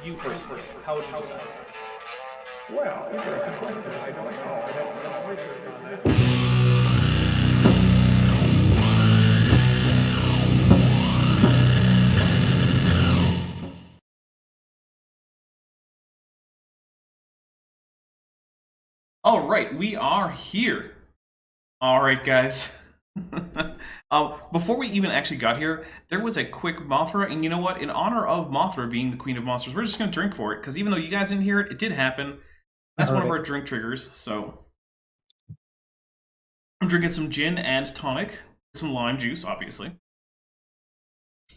You personally, how would you decide? Well, interesting question. I don't know. I'd have to do some research on that. All right, we are here. All right, guys. Before we even actually got here, there was a quick Mothra, and you know what? In honor of Mothra being the queen of monsters, we're just going to drink for it, because even though you guys didn't hear it, it did happen. That's one of our drink triggers, so... I'm drinking some gin and tonic, some lime juice, obviously.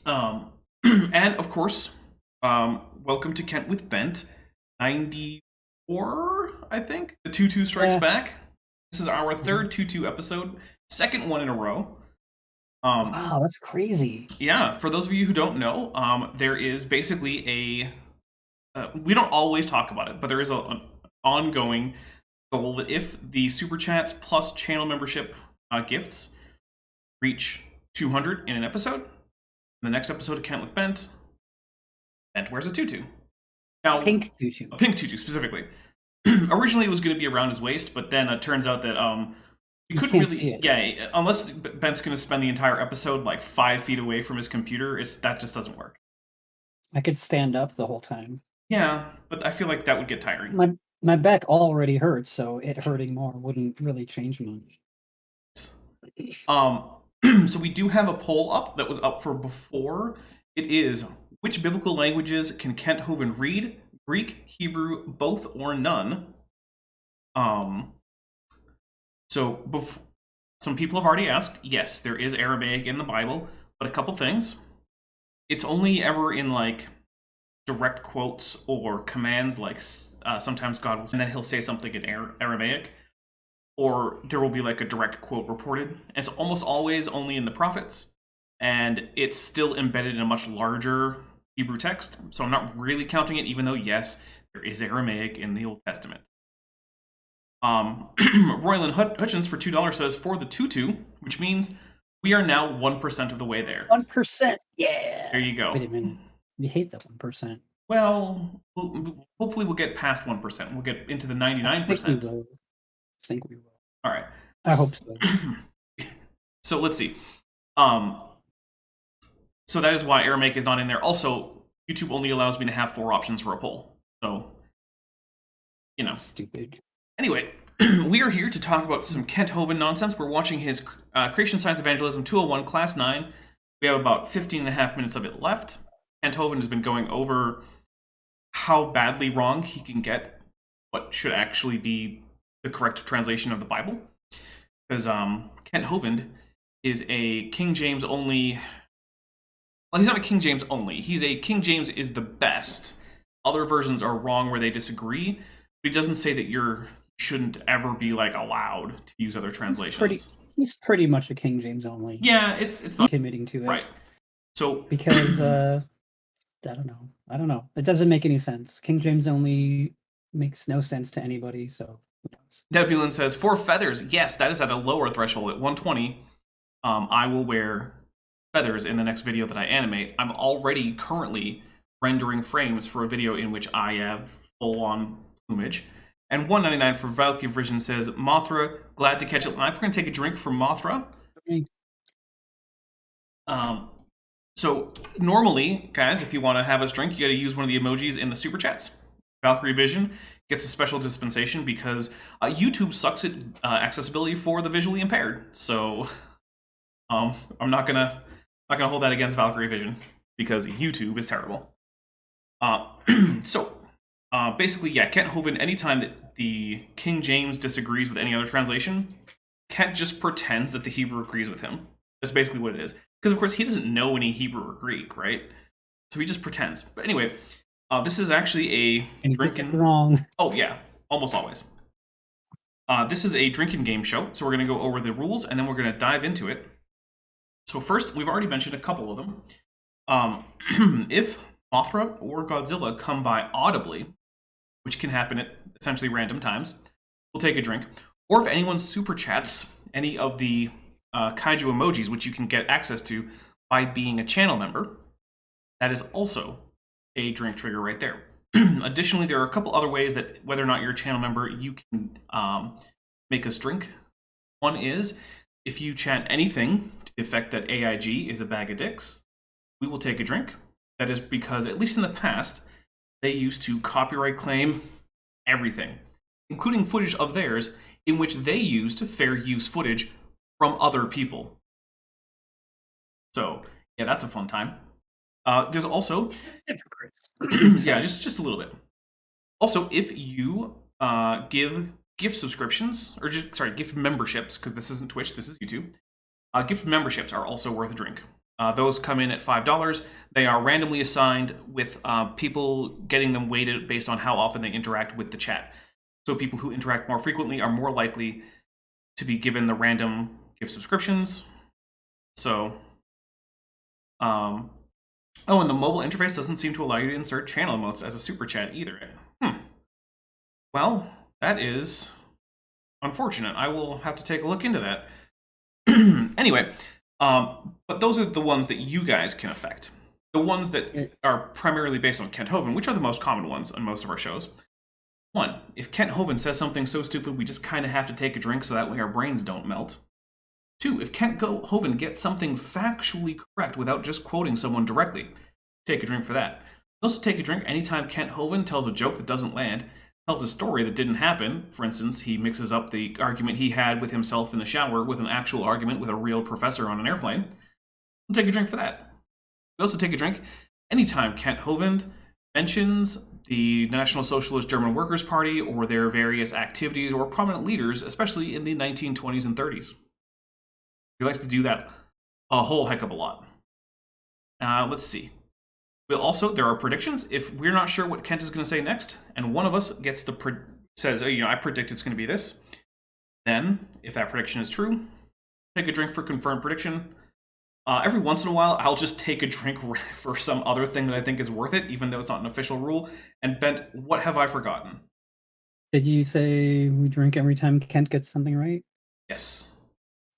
And, of course, welcome to Kent with Bent. 94, I think? The Tutu Strikes Back. This is our third Tutu episode, second one in a row. Wow, that's crazy. Yeah, for those of you who don't know, there is basically a... we don't always talk about it, but there is an ongoing goal that if the Super Chats plus channel membership gifts reach 200 in an episode, in the next episode of Kent with Bent wears a tutu. Now, pink tutu. A pink tutu, specifically. Originally, it was going to be around his waist, but then it turns out that you couldn't really... see it. Yeah, unless Bent's going to spend the entire episode like 5 feet away from his computer, that just doesn't work. I could stand up the whole time. Yeah, but I feel like that would get tiring. My back already hurts, so it hurting more wouldn't really change much. So we do have a poll up that was up for before. It is, which biblical languages can Kent Hovind read? Greek, Hebrew, both, or none? Some people have already asked. Yes, there is Aramaic in the Bible, but a couple things. It's only ever in, like, direct quotes or commands, like sometimes God will, and then he'll say something in Aramaic, or there will be like a direct quote reported. And it's almost always only in the prophets, and it's still embedded in a much larger Hebrew text, so I'm not really counting it, even though, yes, there is Aramaic in the Old Testament. Royland Hutchins for $2 says, for the tutu, which means we are now 1% of the way there. 1%, yeah! There you go. Wait a minute. We hate that 1%. Well, hopefully we'll get past 1%. We'll get into the 99%. I think we will. All right. I hope so. So let's see. So that is why Aramaic is not in there. Also, YouTube only allows me to have 4 options for a poll. So, you know. Stupid. Anyway, we are here to talk about some Kent Hovind nonsense. We're watching his Creation Science Evangelism 201 Class 9. We have about 15 and a half minutes of it left. Kent Hovind has been going over how badly wrong he can get what should actually be the correct translation of the Bible. Because Kent Hovind is a King James only... Well, he's not a King James only. He's a King James is the best. Other versions are wrong where they disagree. But he doesn't say that you shouldn't ever be like allowed to use other translations. He's pretty much a King James only. Yeah, it's not committing to it. Right. So because I don't know. It doesn't make any sense. King James only makes no sense to anybody, so who knows? Debulin says, for feathers, yes, that is at a lower threshold. At 120, I will wear feathers in the next video that I animate. I'm already currently rendering frames for a video in which I have full-on plumage. And 199 for Valkyrie Vision says, Mothra, glad to catch it live. We're going to take a drink from Mothra. Okay. So normally, guys, if you want to have us drink, you got to use one of the emojis in the super chats. Valkyrie Vision gets a special dispensation because YouTube sucks at accessibility for the visually impaired. So I'm not gonna hold that against Valkyrie Vision because YouTube is terrible. Basically, yeah, Kent Hovind, anytime that the King James disagrees with any other translation, Kent just pretends that the Hebrew agrees with him. That's basically what it is. Because, of course, he doesn't know any Hebrew or Greek, right? So he just pretends. But anyway, this is actually a drinking... wrong. Oh, yeah. Almost always. This is a drinking game show, so we're going to go over the rules, and then we're going to dive into it. So first, we've already mentioned a couple of them. If Mothra or Godzilla come by audibly, which can happen at essentially random times, we'll take a drink. Or if anyone super chats any of the kaiju emojis, which you can get access to by being a channel member, that is also a drink trigger right there. Additionally, there are a couple other ways that whether or not you're a channel member, you can make us drink. One is if you chant anything to the effect that AIG is a bag of dicks, we will take a drink. That is because, at least in the past, they used to copyright claim everything, including footage of theirs in which they used fair use footage from other people. So, yeah, that's a fun time. There's also, Hypocrites. yeah, just a little bit. Also, if you give gift subscriptions, or gift memberships, because this isn't Twitch, this is YouTube. Gift memberships are also worth a drink. Those come in at $5. They are randomly assigned with people getting them weighted based on how often they interact with the chat. So people who interact more frequently are more likely to be given the random gift subscriptions. So, oh, and the mobile interface doesn't seem to allow you to insert channel emotes as a super chat either. Well, that is unfortunate. I will have to take a look into that. Anyway, but those are the ones that you guys can affect. The ones that are primarily based on Kent Hovind, which are the most common ones on most of our shows. 1, if Kent Hovind says something so stupid, we just kind of have to take a drink so that way our brains don't melt. 2, if Kent Hovind gets something factually correct without just quoting someone directly, take a drink for that. Also take a drink anytime Kent Hovind tells a joke that doesn't land, tells a story that didn't happen. For instance, he mixes up the argument he had with himself in the shower with an actual argument with a real professor on an airplane. We'll take a drink for that. We also take a drink anytime Kent Hovind mentions the National Socialist German Workers' Party or their various activities or prominent leaders, especially in the 1920s and 30s. He likes to do that a whole heck of a lot. Let's see. There are predictions. If we're not sure what Kent is going to say next, and one of us gets says, oh, I predict it's going to be this, then, if that prediction is true, take a drink for confirmed prediction. Every once in a while, I'll just take a drink for some other thing that I think is worth it, even though it's not an official rule. And Bent, what have I forgotten? Did you say we drink every time Kent gets something right? Yes.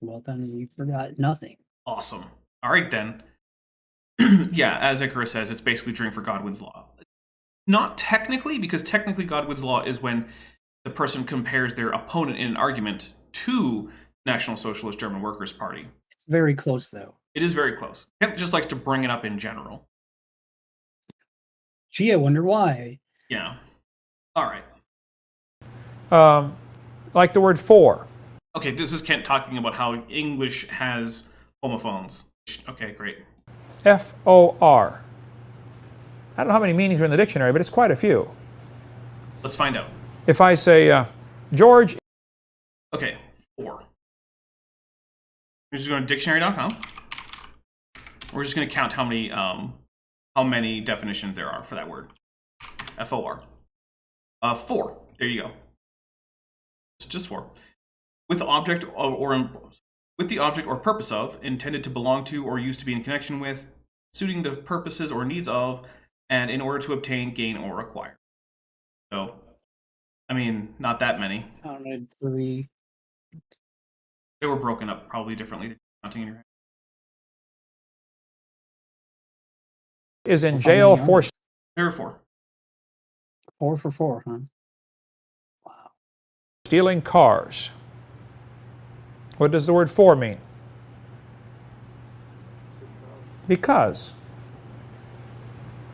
Well, then you forgot nothing. Awesome. All right, then. Yeah, as Icarus says, it's basically drink for Godwin's Law. Not technically, because technically Godwin's Law is when the person compares their opponent in an argument to National Socialist German Workers' Party. It's very close, though. It is very close. Kent just likes to bring it up in general. Gee, I wonder why. Yeah. All right. Like the word for. Okay, this is Kent talking about how English has homophones. Okay, great. F-O-R. I don't know how many meanings are in the dictionary, but it's quite a few. Let's find out. If I say, George... Okay, for. We're just going to dictionary.com. We're just going to count how many definitions there are for that word. F-O-R. For. There you go. It's just for. With the object or purpose of, intended to belong to or used to be in connection with, suiting the purposes or needs of, and in order to obtain, gain, or acquire. So, I mean, not that many. Counted 3. They were broken up probably differently than counting in your head. Is in jail for... There are 4. 4 for 4, huh? Wow. Stealing cars. What does the word for mean? Because.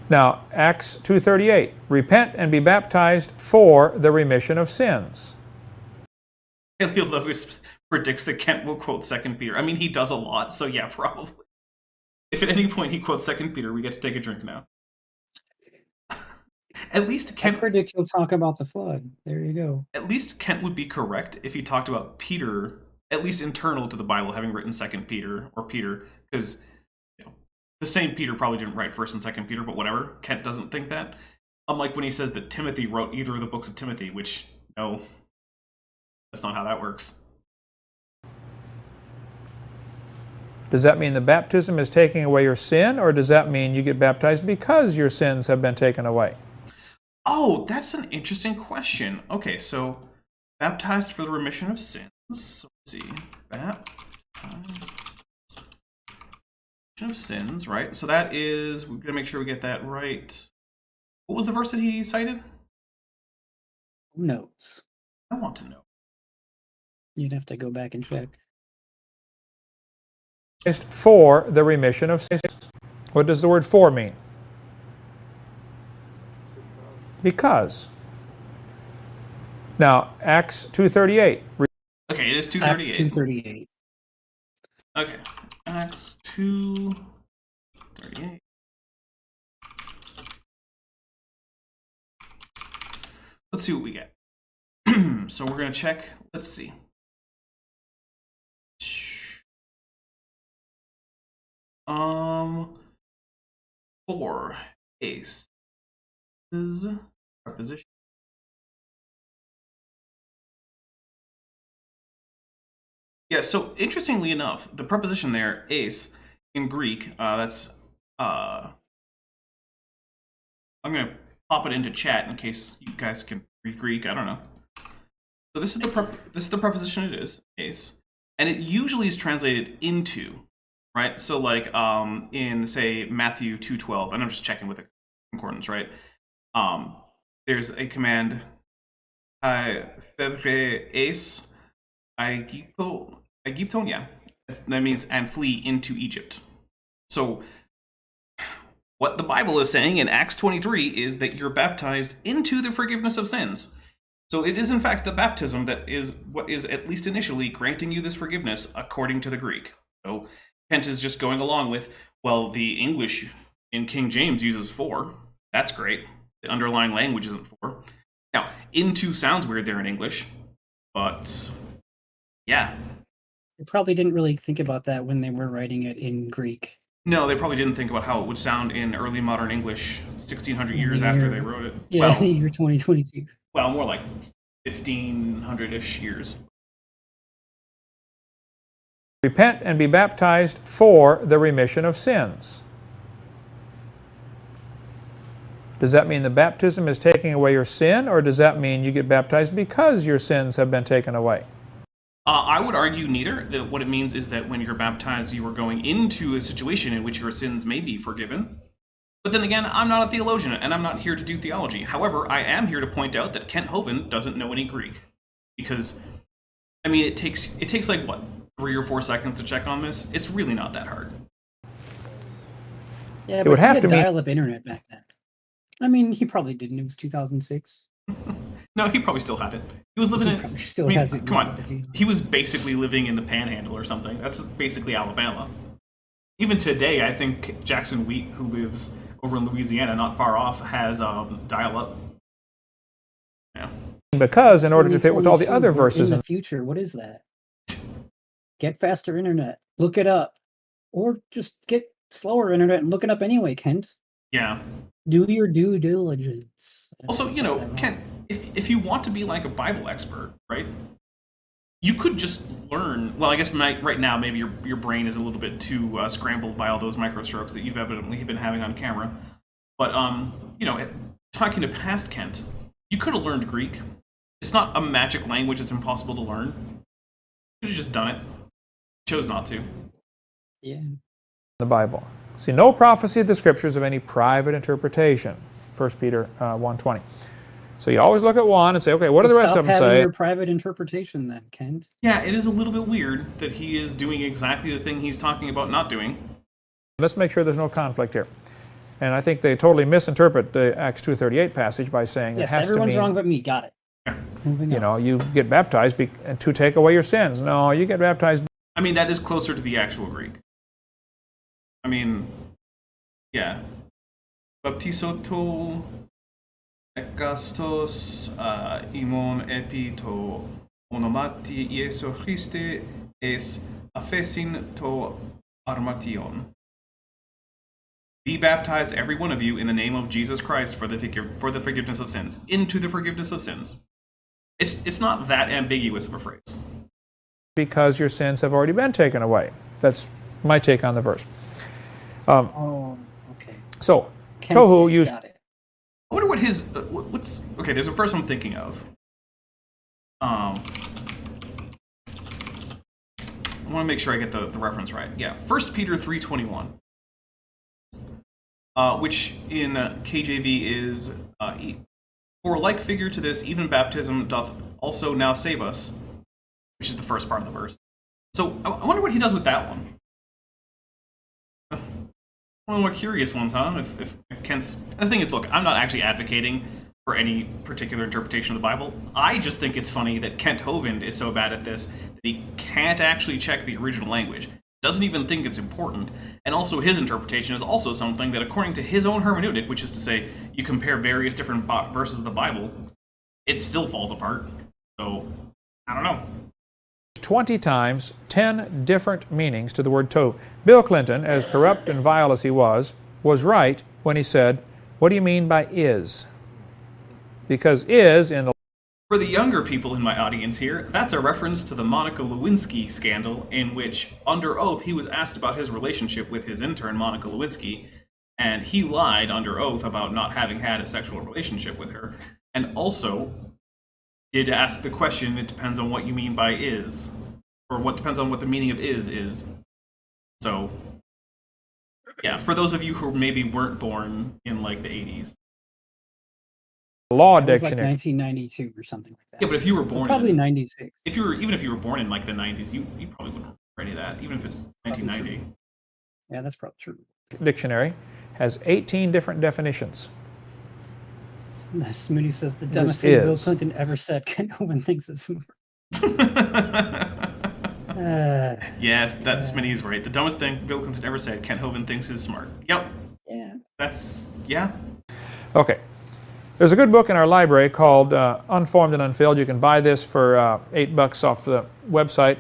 Now, Acts 2:38, repent and be baptized for the remission of sins. Heliologus predicts that Kent will quote 2 Peter. I mean, he does a lot, so yeah, probably. If at any point he quotes 2 Peter, we get to take a drink now. At least Kent... I predict he'll talk about the flood. There you go. At least Kent would be correct if he talked about Peter, at least internal to the Bible, having written 2 Peter, or Peter, because the same Peter probably didn't write 1st and 2 Peter, but whatever. Kent doesn't think that. Unlike when he says that Timothy wrote either of the books of Timothy, which, no, that's not how that works. Does that mean the baptism is taking away your sin, or does that mean you get baptized because your sins have been taken away? Oh, that's an interesting question. Okay, so baptized for the remission of sins. So let's see. Baptized of sins, right? So that is, we're going to make sure we get that right. What was the verse that he cited? Who knows? I want to know. You'd have to go back and check. For the remission of sins. What does the word for mean? Because. Now, Acts 2:38. Okay, it is Acts 2:38. 2:38. Okay, Acts 2:38. Let's see what we get. So we're gonna check. Let's see. For ace is preposition. Yeah, so interestingly enough, the preposition there, ace, in Greek, that's, I'm going to pop it into chat in case you guys can read Greek, I don't know. So this is the preposition it is, ace, and it usually is translated into, right? So like in, say, Matthew 2:12, and I'm just checking with the concordance, right? There's a command, fevre ace, Aegypton, yeah. That means, and flee into Egypt. So, what the Bible is saying in Acts 23 is that you're baptized into the forgiveness of sins. So it is in fact the baptism that is what is, at least initially, granting you this forgiveness according to the Greek. So Kent is just going along with, well, the English in King James uses for. That's great. The underlying language isn't for. Now, into sounds weird there in English, but yeah. They probably didn't really think about that when they were writing it in Greek. No, they probably didn't think about how it would sound in early modern English 1,600 years after they wrote it. Yeah, Well, the year 2022. well, more like 1,500-ish years. Repent and be baptized for the remission of sins. Does that mean the baptism is taking away your sin, or does that mean you get baptized because your sins have been taken away? I would argue neither. That what it means is that when you're baptized, you are going into a situation in which your sins may be forgiven. But then again, I'm not a theologian, and I'm not here to do theology. However, I am here to point out that Kent Hovind doesn't know any Greek. Because, I mean, it takes like, what, 3 or 4 seconds to check on this? It's really not that hard. Yeah, It but would he have had to be- dial-up internet back then. I mean, he probably didn't. It was 2006. No, he probably still had it. He was living He in... probably still I mean, has it. come now, on. to be He was honest. basically living in the Panhandle or something. That's basically Alabama. Even today, I think Jackson Wheat, who lives over in Louisiana, not far off, has dial-up. Yeah. Because in order to fit with all the 2022, other we're verses in in the future, what is that? Get faster internet. Look it up. Or just get slower internet and look it up anyway, Kent. Yeah. Do your due diligence. I Also, just you said know, that wrong. Kent, if you want to be like a Bible expert, right? You could just learn. Well, I guess right now maybe your brain is a little bit too scrambled by all those microstrokes that you've evidently been having on camera. But you know, talking to past Kent, you could have learned Greek. It's not a magic language; it's impossible to learn. You could have just done it. Chose not to. Yeah. the Bible. See, no prophecy of the Scriptures of any private interpretation. 1 Peter 1:20. So you always look at one and say, okay, what do the rest of them Stop having say? your private interpretation then, Kent. Yeah, it is a little bit weird that he is doing exactly the thing he's talking about not doing. Let's make sure there's no conflict here. And I think they totally misinterpret the Acts 2:38 passage by saying Yes, it has to everyone's mean, wrong but me. Got it. Yeah. Moving you on. know, you get baptized to take away your sins. No, you get baptized. I mean, that is closer to the actual Greek. I mean, yeah. Baptisoto ekastos imon epi to onomati Iesu Christe es aphesin to armation. Be baptized, every one of you, in the name of Jesus Christ for the forgiveness of sins. Into the forgiveness of sins. It's not that ambiguous of a phrase. Because your sins have already been taken away. That's my take on the verse. Oh, okay. So, Kent's Tohu take, used. got it. I wonder what his what's okay. There's a verse I'm thinking of. I want to make sure I get the reference right. Yeah, 1 Peter 3:21. which in KJV is, for a like figure to this, even baptism doth also now save us, which is the first part of the verse. So I wonder what he does with that one. One of the more curious ones, huh? If Kent's... The thing is, look, I'm not actually advocating for any particular interpretation of the Bible. I just think it's funny that Kent Hovind is so bad at this that he can't actually check the original language, doesn't even think it's important, and also his interpretation is also something that, according to his own hermeneutic, which is to say, you compare various different verses of the Bible, it still falls apart. So, I don't know. 20 times, 10 different meanings to the word toe. Bill Clinton, as corrupt and vile as he was right when he said, what do you mean by is? Because is in the... For the younger people in my audience here, that's a reference to the Monica Lewinsky scandal, in which, under oath, he was asked about his relationship with his intern, Monica Lewinsky, and he lied under oath about not having had a sexual relationship with her, and also did ask the question, it depends on what you mean by is, or what depends on what the meaning of is. So, yeah, for those of you who maybe weren't born in, like, the 80s. Law It was dictionary. like 1992 or something like that. Yeah, but if you were born probably in, 96. even if you were born in, like, the 90s, you probably wouldn't remember any of that, even if it's 1990. Yeah, that's probably true. Dictionary has 18 different definitions. Smitty says the dumbest This thing Bill is. Clinton ever said. Ken Hovind thinks it's smart. Yeah, that Smitty's right. The dumbest thing Bill Clinton ever said, Kent Hovind thinks is smart. Yep. Yeah. That's, yeah. Okay. There's a good book in our library called Unformed and Unfilled. You can buy this for $8 off the website.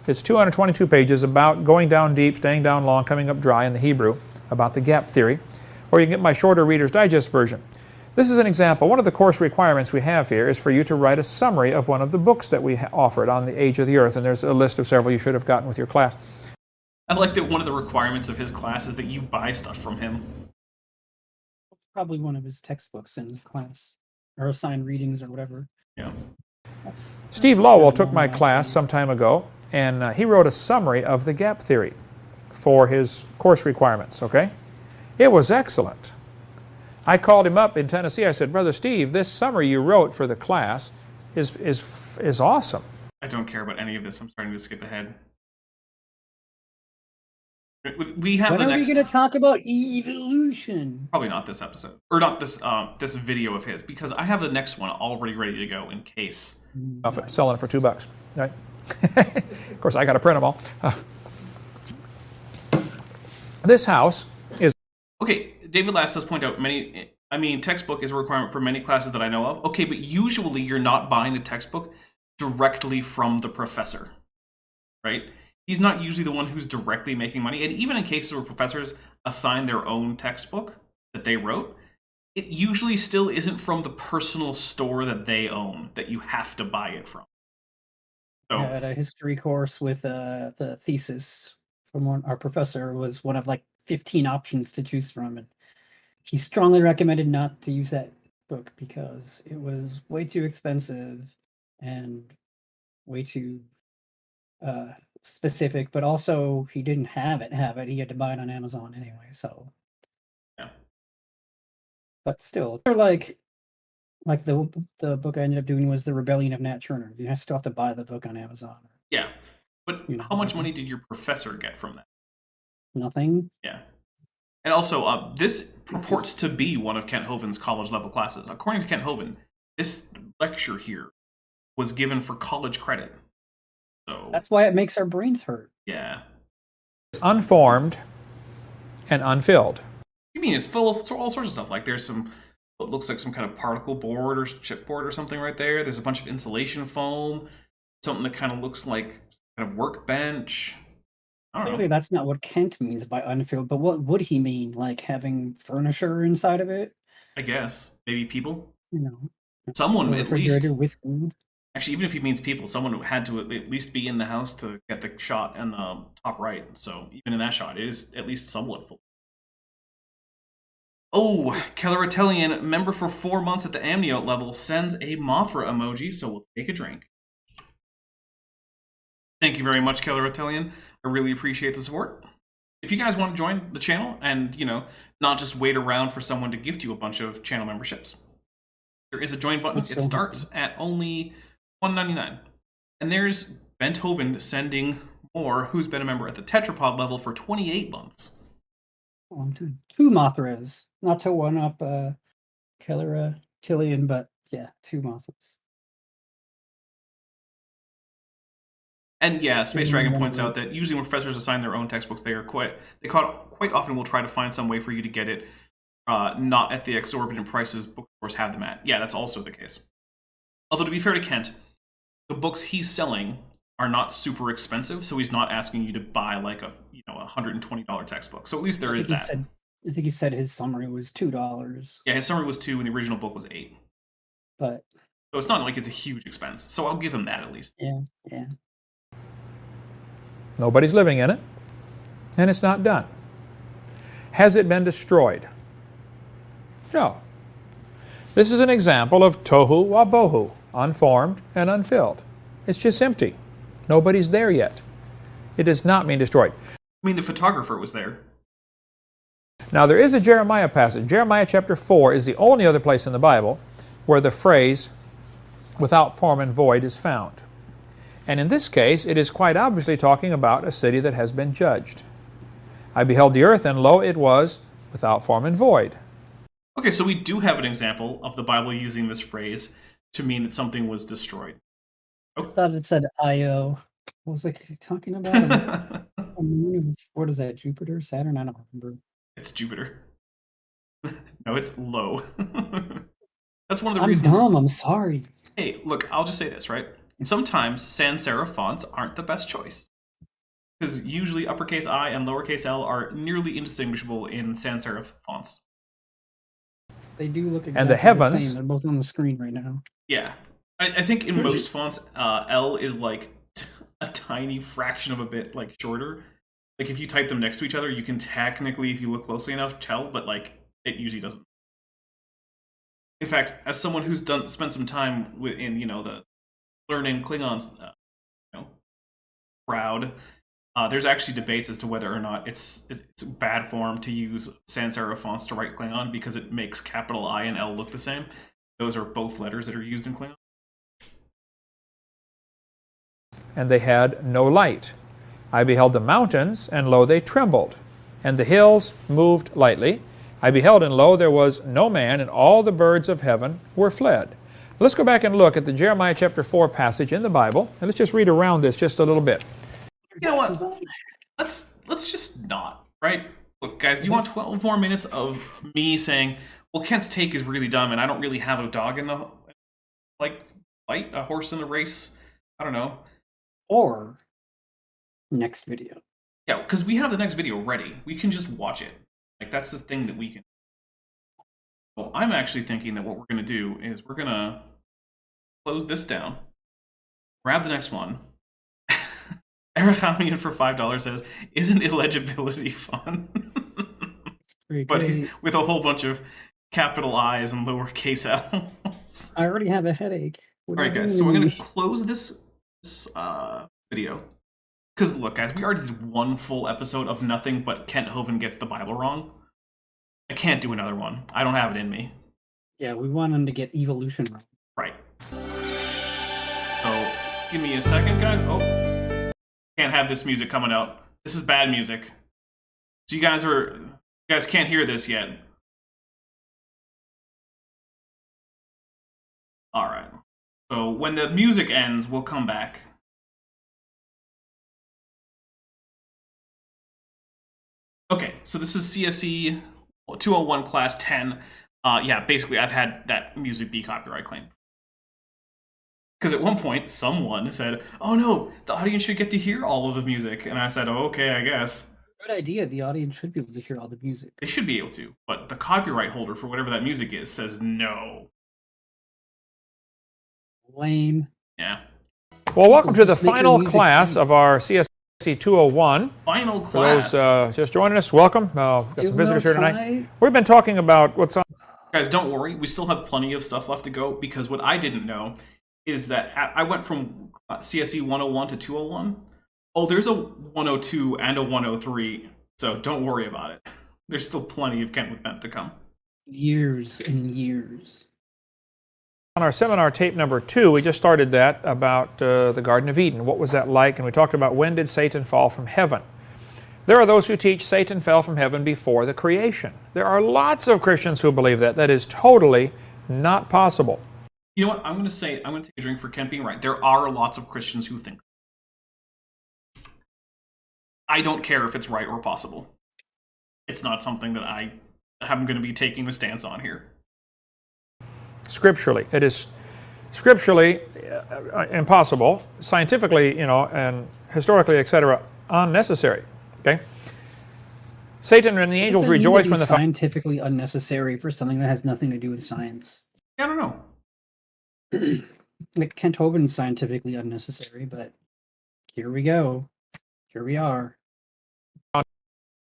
It's 222 pages about going down deep, staying down long, coming up dry in the Hebrew, about the gap theory. Or you can get my shorter Reader's Digest version. This is an example. One of the course requirements we have here is for you to write a summary of one of the books that we offered on the age of the earth, and there's a list of several you should have gotten with your class. I like that one of the requirements of his class is that you buy stuff from him. Probably one of his textbooks in class, or assigned readings or whatever. Yeah. Steve Lowell took my class some time ago, and he wrote a summary of the gap theory for his course requirements, okay? It was excellent. I called him up in Tennessee. I said, Brother Steve, this summary you wrote for the class is awesome. I don't care about any of this. I'm starting to skip ahead. We have when the are next... we going to talk about evolution? Probably not this episode. Or not this this video of his, because I have the next one already ready to go in case. Nice. Selling it for $2, right? Of course, I got to print them all. This house is... Okay, David Lass does point out textbook is a requirement for many classes that I know of. Okay, but usually you're not buying the textbook directly from the professor, right? He's not usually the one who's directly making money. And even in cases where professors assign their own textbook that they wrote, it usually still isn't from the personal store that they own that you have to buy it from. So, I had a history course with the thesis from our professor was one of like 15 options to choose from, and he strongly recommended not to use that book because it was way too expensive and way too specific, but also he didn't have it. He had to buy it on Amazon anyway, so yeah. But still, they're like the book I ended up doing was The Rebellion of Nat Turner. You still have to buy the book on Amazon. Yeah. But how much money did your professor get from that? Nothing. Yeah. And also, this purports to be one of Kent Hovind's college-level classes. According to Kent Hovind, this lecture here was given for college credit. So that's why it makes our brains hurt. Yeah. It's unformed and unfilled. You mean it's full of all sorts of stuff. Like there's what looks like some kind of particle board or chipboard or something right there. There's a bunch of insulation foam. Something that kind of looks like kind of workbench. I don't Clearly, know. that's not what Kent means by unfilled, but what would he mean? Like having furniture inside of it? I guess. Maybe people. Someone at least. With food. Actually, even if he means people, someone had to at least be in the house to get the shot in the top right. So even in that shot, it is at least somewhat full. Oh, Kelleritelian, member for 4 months at the amniote level, sends a Mothra emoji, so we'll take a drink. Thank you very much, Kelleritelian. I really appreciate the support. if you guys want to join the channel and, not just wait around for someone to gift you a bunch of channel memberships, there is a join button. It starts at only $1.99. And there's Bent Hovind sending more, who's been a member at the tetrapod level for 28 months. Two Mothras. Not to one up Kellera Killian, but yeah, 2 Mothras. And yeah, Space Dragon points out that usually when professors assign their own textbooks, they quite often will try to find some way for you to get it not at the exorbitant prices bookstores have them at. Yeah, that's also the case. Although to be fair to Kent, the books he's selling are not super expensive, so he's not asking you to buy like a $120 textbook. So at least there is that. I think he said his summary was $2. Yeah, his summary was $2 and the original book was $8. But so it's not like it's a huge expense. So I'll give him that at least. Yeah. Nobody's living in it, and it's not done. Has it been destroyed? No. This is an example of tohu wabohu, unformed and unfilled. It's just empty. Nobody's there yet. It does not mean destroyed. I mean, the photographer was there. Now, there is a Jeremiah passage. Jeremiah chapter 4 is the only other place in the Bible where the phrase, without form and void, is found. And in this case, it is quite obviously talking about a city that has been judged. I beheld the earth, and lo, it was without form and void. Okay, so we do have an example of the Bible using this phrase to mean that something was destroyed. I thought it said Io. What was he talking about? What is that, Jupiter, Saturn? I don't remember. It's Jupiter. No, it's low. That's one of the I'm reasons. dumb, I'm sorry. Hey, look, I'll just say this, right? Sometimes sans serif fonts aren't the best choice. Because usually uppercase I and lowercase l are nearly indistinguishable in sans serif fonts. They do look exactly and the heavens, the same. They're both on the screen right now. Yeah. I think in most fonts, L is like a tiny fraction of a bit like shorter. Like if you type them next to each other, you can technically, if you look closely enough, tell, but like it usually doesn't. In fact, as someone who's spent some time in the learning Klingons crowd, there's actually debates as to whether or not it's bad form to use sans serif fonts to write Klingon because it makes capital I and L look the same. Those are both letters that are used in Klingon. and they had no light. I beheld the mountains, and lo, they trembled, and the hills moved lightly. I beheld, and lo, there was no man, and all the birds of heaven were fled. Let's go back and look at the Jeremiah chapter 4 passage in the Bible, and let's just read around this just a little bit. You know what? Let's just not, right? Look, guys, do you want 12 more minutes of me saying, well, Kent's take is really dumb, and I don't really have a dog in the, fight, a horse in the race? I don't know. Or next video. Yeah, because we have the next video ready. We can just watch it. Like, that's the thing that we can. Well, I'm actually thinking that what we're going to do is we're going to close this down, grab the next one. Ericamian for $5 says, isn't illegibility fun? But with a whole bunch of capital I's and lowercase L's. I already have a headache. All right, guys, so we're going to close this video. Because, look, guys, we already did one full episode of nothing but Kent Hovind gets the Bible wrong. I can't do another one. I don't have it in me. Yeah, we want him to get evolution wrong. Right. So, give me a second, guys. Oh, can't have this music coming out. This is bad music. So you guys can't hear this yet. All right. So when the music ends, we'll come back. Okay, so this is CSE 201 class 10. Yeah, basically I've had that music be copyright claimed. Because at one point, someone said, oh no, the audience should get to hear all of the music. And I said, oh, okay, I guess. Good idea. The audience should be able to hear all the music. They should be able to, but the copyright holder for whatever that music is says no. Lame. Yeah. Well, welcome to the final class of our CSE 201. Final class. For those just joining us, welcome. We've got some visitors here tonight. We've been talking about what's on. Guys, don't worry. We still have plenty of stuff left to go, because what I didn't know is that I went from CSE 101 to 201. Oh, there's a 102 and a 103 So don't worry about it. There's still plenty of Kent with Bent to come. Years and years. On our seminar tape number 2, we just started that about the Garden of Eden. What was that like? And we talked about when did Satan fall from heaven. There are those who teach Satan fell from heaven before the creation. There are lots of Christians who believe that. That is totally not possible. You know what? I'm going to take a drink for Kent being right. There are lots of Christians who think. I don't care if it's right or possible. It's not something that I'm going to be taking a stance on here. Scripturally, it is scripturally impossible, scientifically, and historically, etc., unnecessary. Okay. Satan and the angels rejoice when the scientifically unnecessary for something that has nothing to do with science. I don't know. Like Kent Hovind is scientifically unnecessary, but here we go. Here we are.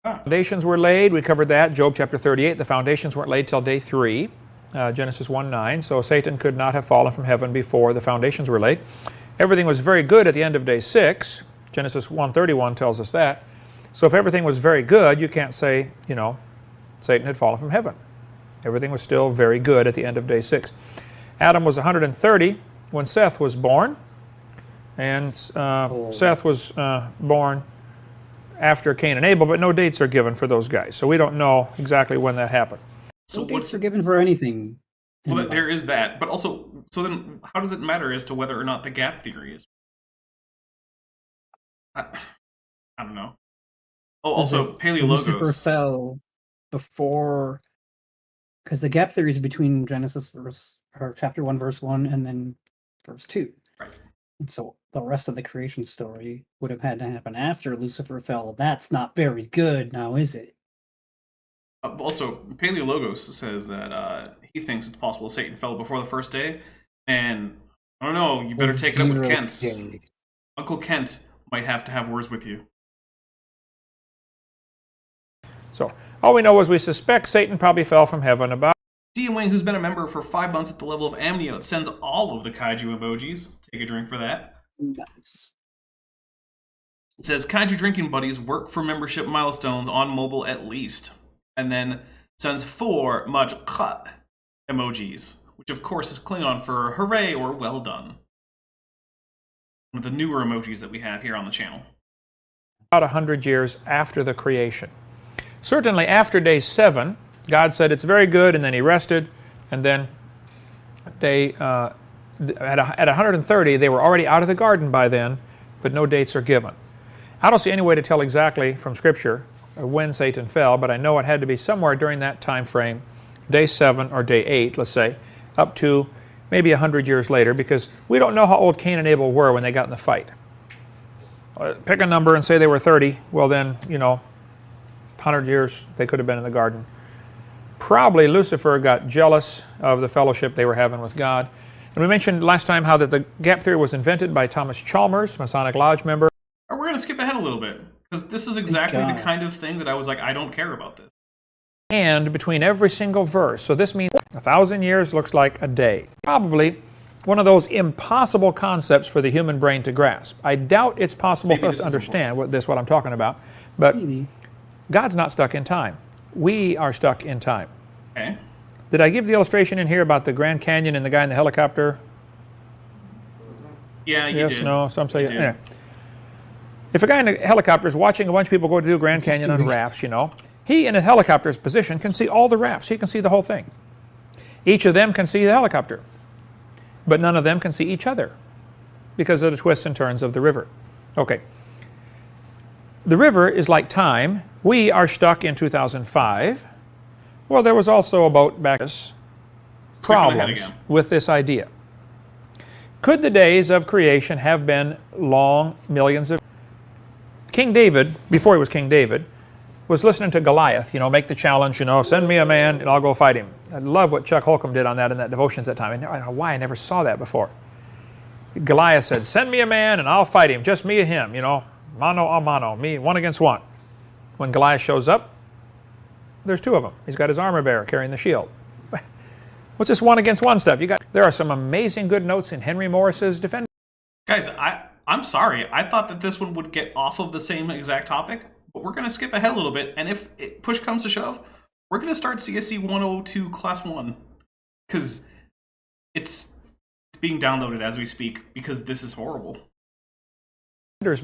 Foundations were laid. We covered that. Job chapter 38. The foundations weren't laid till day 3. Genesis 1:9. So Satan could not have fallen from heaven before the foundations were laid. Everything was very good at the end of day 6. Genesis 1:31 tells us that. So if everything was very good, you can't say, Satan had fallen from heaven. Everything was still very good at the end of day 6. Adam was 130 when Seth was born. And Seth was born after Cain and Abel, but no dates are given for those guys. So we don't know exactly when that happened. So no dates are given for anything. Well, there is that. But also, so then how does it matter as to whether or not the gap theory is? I don't know. Oh, also, Paleologos. Lucifer fell before, because the gap theory is between Genesis chapter 1, verse 1, and then verse 2. Right. And so the rest of the creation story would have had to happen after Lucifer fell. That's not very good, now is it? Also, Paleologos says that he thinks it's possible Satan fell before the first day, and I don't know, you better take it up with Kent. Day. Uncle Kent might have to have words with you. So all we know is we suspect Satan probably fell from heaven about. Ian Wayne, who's been a member for 5 months at the level of Amniote, sends all of the kaiju emojis. Take a drink for that. Nice. It says, kaiju drinking buddies work for membership milestones on mobile at least. And then sends 4 much emojis, which of course is Klingon for hooray or well done. One of the newer emojis that we have here on the channel. About 100 years after the creation. Certainly after day 7, God said it's very good, and then he rested, and then at 130, they were already out of the garden by then, but no dates are given. I don't see any way to tell exactly from Scripture when Satan fell, but I know it had to be somewhere during that time frame, day 7 or day 8, let's say, up to maybe 100 years later, because we don't know how old Cain and Abel were when they got in the fight. Pick a number and say they were 30, well then, 100 years they could have been in the garden. Probably Lucifer got jealous of the fellowship they were having with God. And we mentioned last time how that the gap theory was invented by Thomas Chalmers, Masonic Lodge member. We're going to skip ahead a little bit, because this is exactly the kind of thing that I was like, I don't care about this. And between every single verse. So this means 1,000 years looks like a day. Probably one of those impossible concepts for the human brain to grasp. I doubt it's possible for us to understand what I'm talking about. But God's not stuck in time. We are stuck in time. Okay. Did I give the illustration in here about the Grand Canyon and the guy in the helicopter? Yeah, you did. did. Yes, no, some say yeah. If a guy in a helicopter is watching a bunch of people go to do Grand Canyon on rafts, he in a helicopter's position can see all the rafts. He can see the whole thing. Each of them can see the helicopter. But none of them can see each other because of the twists and turns of the river. Okay. The river is like time. We are stuck in 2005. Well, there was also about back problems with this idea. Could the days of creation have been long, millions of... King David, before he was King David, was listening to Goliath, make the challenge, send me a man and I'll go fight him. I love what Chuck Holcomb did on that in that Devotions at that time. I don't know why I never saw that before. Goliath said, send me a man and I'll fight him, just me and him, mano a mano, me, 1 against 1. When Goliath shows up, there's 2 of them. He's got his armor bearer carrying the shield. What's this 1 against 1 stuff? There are some amazing good notes in Henry Morris's Defender. Guys, I'm sorry. I thought that this one would get off of the same exact topic, But we're going to skip ahead a little bit, and if push comes to shove, we're going to start CSC 102 Class 1. Because it's being downloaded as we speak, because this is horrible.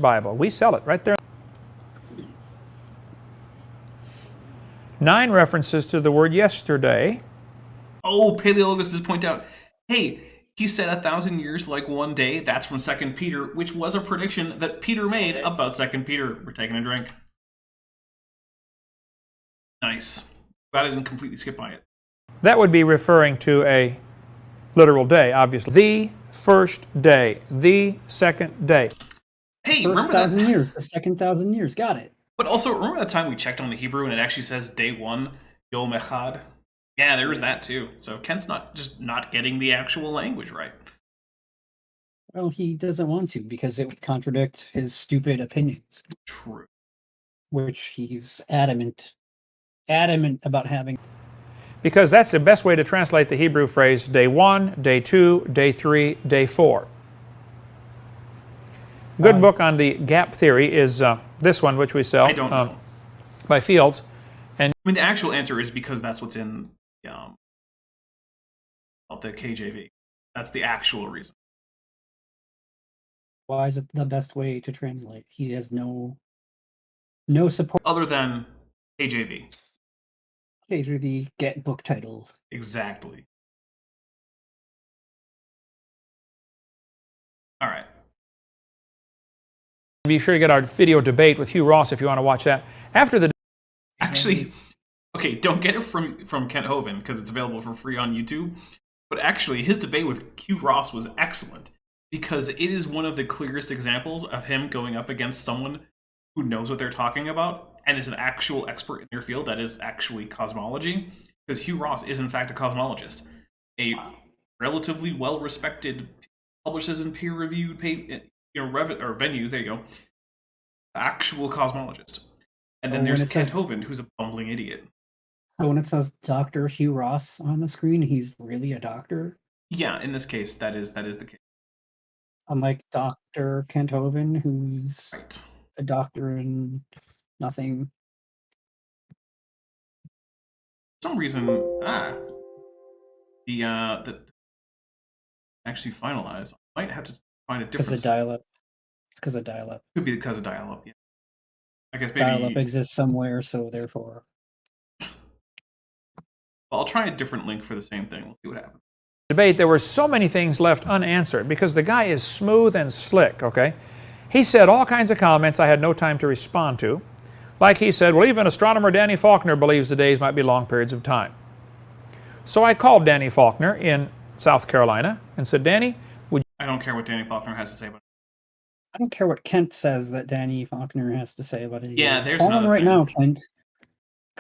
Bible. We sell it right there. 9 references to the word yesterday. Oh, Paleologus has pointed out, hey, he said 1,000 years like one day. That's from 2 Peter, which was a prediction that Peter made about 2 Peter. We're taking a drink. Nice. Glad I didn't completely skip by it. That would be referring to a literal day, obviously. The first day. The second day. Hey, First remember 1,000 that? years, the second 1,000 years. Got it. But also, remember that time we checked on the Hebrew and it actually says day 1, Yom Echad? Yeah, there was that too. So Kent's not getting the actual language right. Well, he doesn't want to because it would contradict his stupid opinions, True. which he's adamant about having. Because that's the best way to translate the Hebrew phrase day 1, day 2, day 3, day 4. Good book on the gap theory is this one, which we sell. I don't know. By Fields. I mean, the actual answer is because that's what's in the KJV. That's the actual reason. Why is it the best way to translate? He has no support. Other than KJV. Okay, through the get book title. Exactly. All right. Be sure to get our video debate with Hugh Ross if you want to watch that. After the Actually, okay, don't get it from Kent Hovind because it's available for free on YouTube. But actually, his debate with Hugh Ross was excellent because it is one of the clearest examples of him going up against someone who knows what they're talking about and is an actual expert in their field that is actually cosmology. Because Hugh Ross is in fact a cosmologist, a relatively well-respected, publishes in peer-reviewed venues. There you go, actual cosmologist. And then there's Kent Hovind, who's a bumbling idiot. So when it says Dr. Hugh Ross on the screen, he's really a doctor? Yeah, in this case, that is the case. Unlike Dr. Kent Hovind, who's Right. a doctor in nothing. For some reason, the actually finalize. I might have to find a different. Because of dial-up. It's because of dial-up. Could be because of dial-up. Yeah. I guess maybe Dial-up exists somewhere, so therefore. Well, I'll try a different link for the same thing. We'll see what happens. debate, there were so many things left unanswered because the guy is smooth and slick, okay? He said all kinds of comments I had no time to respond to. Like he said, well, even astronomer Danny Faulkner believes the days might be long periods of time. So I called Danny Faulkner in South Carolina and said, Danny, would you... I don't care what Danny Faulkner has to say about it. I don't care what Kent says that Danny Faulkner has to say about it. Yeah, there's Call him another right thing. now, Kent.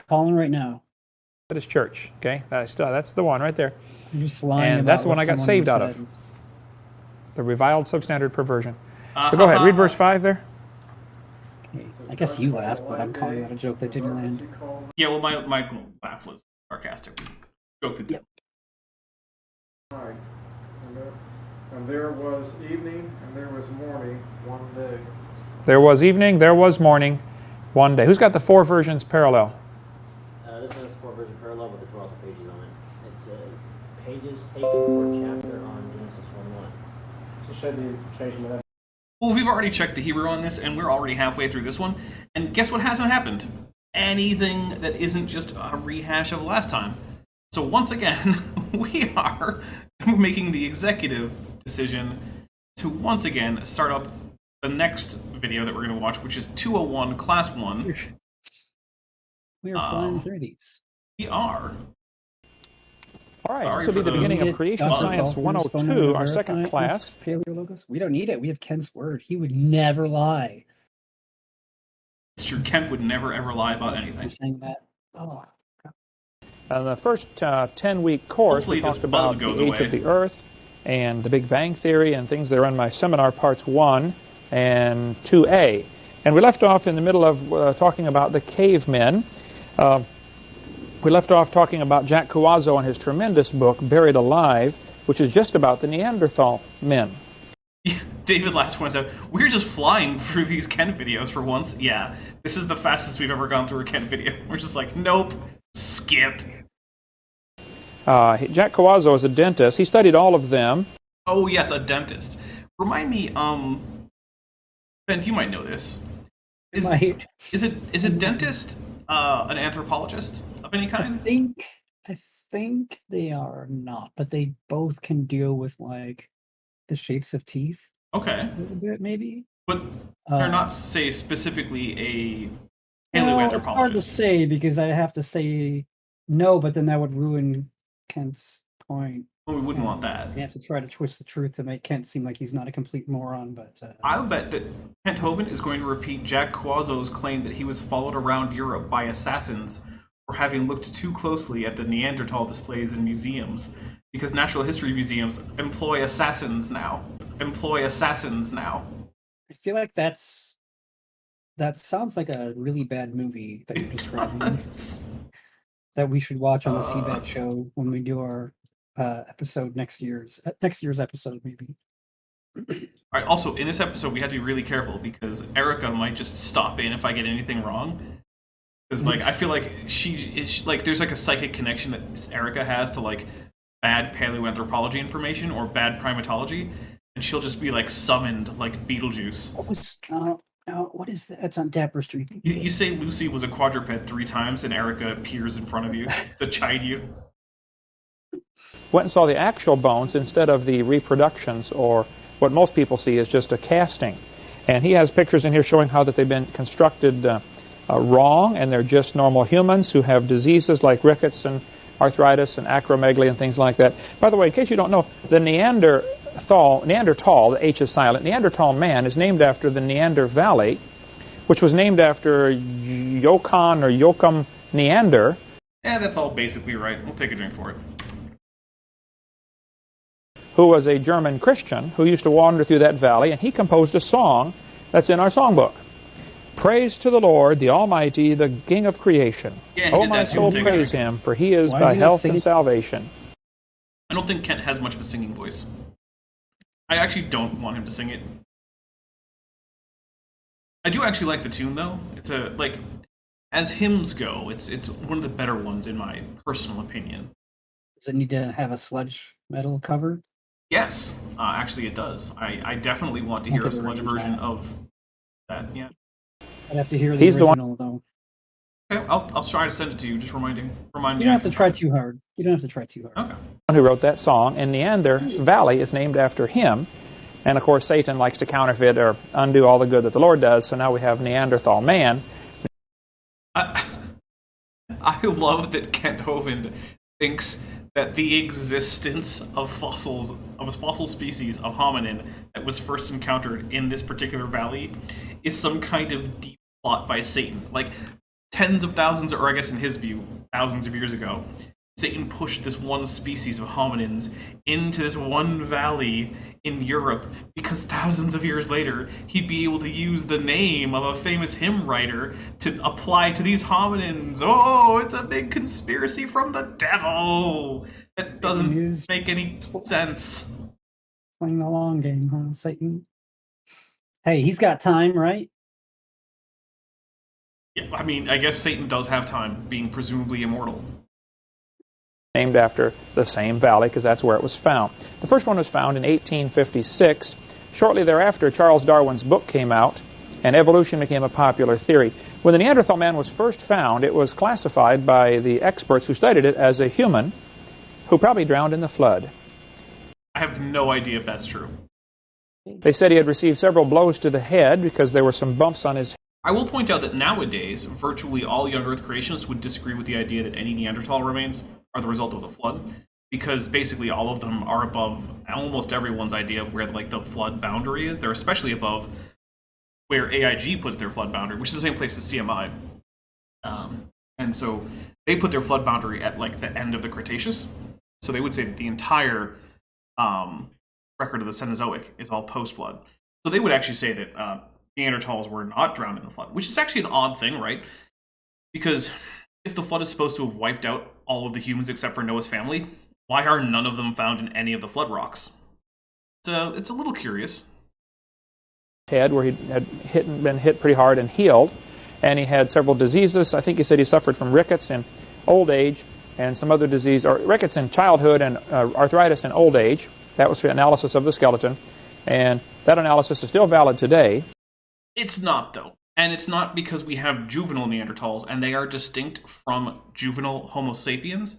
Call him right now. at his church, okay? That's the one right there. You're just lying And about that's the what one I got someone saved out said. of. The reviled substandard perversion. But go ahead, read verse 5 there. Okay, I guess you laughed, but I'm calling that a joke that didn't land. Yeah, well, my laugh was sarcastic. Joke that Yep. Night. And there was evening, and there was morning one day. There was evening, there was morning, one day. Who's got the 4 versions parallel? This is 4 version parallel with the 12 pages on it. It's pages taken for chapter on Genesis 1:1. To shed the implication that Well, we've already checked the Hebrew on this, and we're already halfway through this one. And guess what hasn't happened? Anything that isn't just a rehash of last time. So once again, we are making the executive decision to once again start up the next video that we're going to watch, which is 201 Class 1. We are flying through these. We are. All right, Sorry this will be for the beginning the- of Creation Dr. Science Faulkner's phone 102, number our second verify class. us Paleologos. We don't need it. We have Ken's word. He would never lie. It's true. Kent would never ever lie about You're anything. saying that. Oh, The first 10-week course, Hopefully we this talked buzz about goes the age away. of the Earth and the Big Bang Theory and things that are in my seminar parts 1 and 2A. And we left off in the middle of talking about the cavemen. We left off talking about Jack Cuozzo and his tremendous book, Buried Alive, which is just about the Neanderthal men. Yeah, David last points out, we're just flying through these Kent videos for once. Yeah, this is the fastest we've ever gone through a Kent video. We're just like, nope, skip. Jack Cawazzo is a dentist. He studied all of them. Oh yes, a dentist. Remind me, Ben, you might know this. Is a dentist an anthropologist of any kind? I think they are not, but they both can deal with like the shapes of teeth Okay. a little bit, maybe. But they're not, say, specifically a paleoanthropologist. It's hard to say because I have to say no, but then that would ruin Kent's point. Well, we wouldn't want that. You have to try to twist the truth to make Kent seem like he's not a complete moron, but... I'll bet that Kent Hovind is going to repeat Jack Cawazzo's claim that he was followed around Europe by assassins for having looked too closely at the Neanderthal displays in museums, because natural history museums employ assassins now. I feel like that sounds like a really bad movie that you're describing. That we should watch on the CBAT show when we do our episode next year's episode, maybe. All right. Also, in this episode, we have to be really careful because Erica might just stop in if I get anything wrong. Because, like, I feel like there's like a psychic connection that Erica has to like bad paleoanthropology information or bad primatology, and she'll just be like summoned like Beetlejuice. What is that? It's on Dapper Street. You say Lucy was a quadruped 3 times, and Erica appears in front of you to chide you. Went and saw the actual bones instead of the reproductions, or what most people see is just a casting. And he has pictures in here showing how that they've been constructed wrong, and they're just normal humans who have diseases like rickets and arthritis and acromegaly and things like that. By the way, in case you don't know, the Neanderthal, the H is silent, Neanderthal man is named after the Neander Valley, which was named after Joachim Neander. Yeah, that's all basically right. We'll take a drink for it. Who was a German Christian who used to wander through that valley, and he composed a song that's in our songbook. Praise to the Lord, the Almighty, the King of creation. Yeah, oh, my soul, praise him, for he is thy health and salvation. I don't think Kent has much of a singing voice. I actually don't want him to sing it. I do actually like the tune, though. It's as hymns go, it's one of the better ones in my personal opinion. Does it need to have a sludge metal cover? Yes, actually it does. I definitely want to hear a sludge version of that. Yeah. I'd have to hear the original, though. Okay, I'll try to send it to you. Just remind me. You don't have to try too hard. Okay. Who wrote that song, and Neander Valley is named after him. And of course, Satan likes to counterfeit or undo all the good that the Lord does. So now we have Neanderthal man. I love that Kent Hovind thinks that the existence of fossils, of a fossil species of hominin that was first encountered in this particular valley is some kind of deep plot by Satan. Like, tens of thousands, or I guess in his view, thousands of years ago, Satan pushed this one species of hominins into this one valley in Europe because thousands of years later, he'd be able to use the name of a famous hymn writer to apply to these hominins. Oh, it's a big conspiracy from the devil! That doesn't make any sense. Playing the long game, huh, Satan? Hey, he's got time, right? Yeah, I mean, I guess Satan does have time, being presumably immortal. Named after the same valley, because that's where it was found. The first one was found in 1856. Shortly thereafter, Charles Darwin's book came out, and evolution became a popular theory. When the Neanderthal man was first found, it was classified by the experts who studied it as a human who probably drowned in the flood. I have no idea if that's true. They said he had received several blows to the head because there were some bumps on his head. I will point out that nowadays, virtually all young Earth creationists would disagree with the idea that any Neanderthal remains are the result of the flood, because basically all of them are above almost everyone's idea of where like the flood boundary is. They're especially above where AIG puts their flood boundary, which is the same place as CMI. And so they put their flood boundary at like the end of the Cretaceous. So they would say that the entire record of the Cenozoic is all post-flood. So they would actually say that Neanderthals were not drowned in the flood, which is actually an odd thing, right? Because if the flood is supposed to have wiped out all of the humans except for Noah's family, why are none of them found in any of the flood rocks? it's a little curious. Head where he had been hit pretty hard and healed, and he had several diseases. I think he said he suffered from rickets in old age and some other disease, or rickets in childhood and arthritis in old age. That was the analysis of the skeleton, and that analysis is still valid today. It's not, though. And it's not because we have juvenile Neanderthals, and they are distinct from juvenile Homo sapiens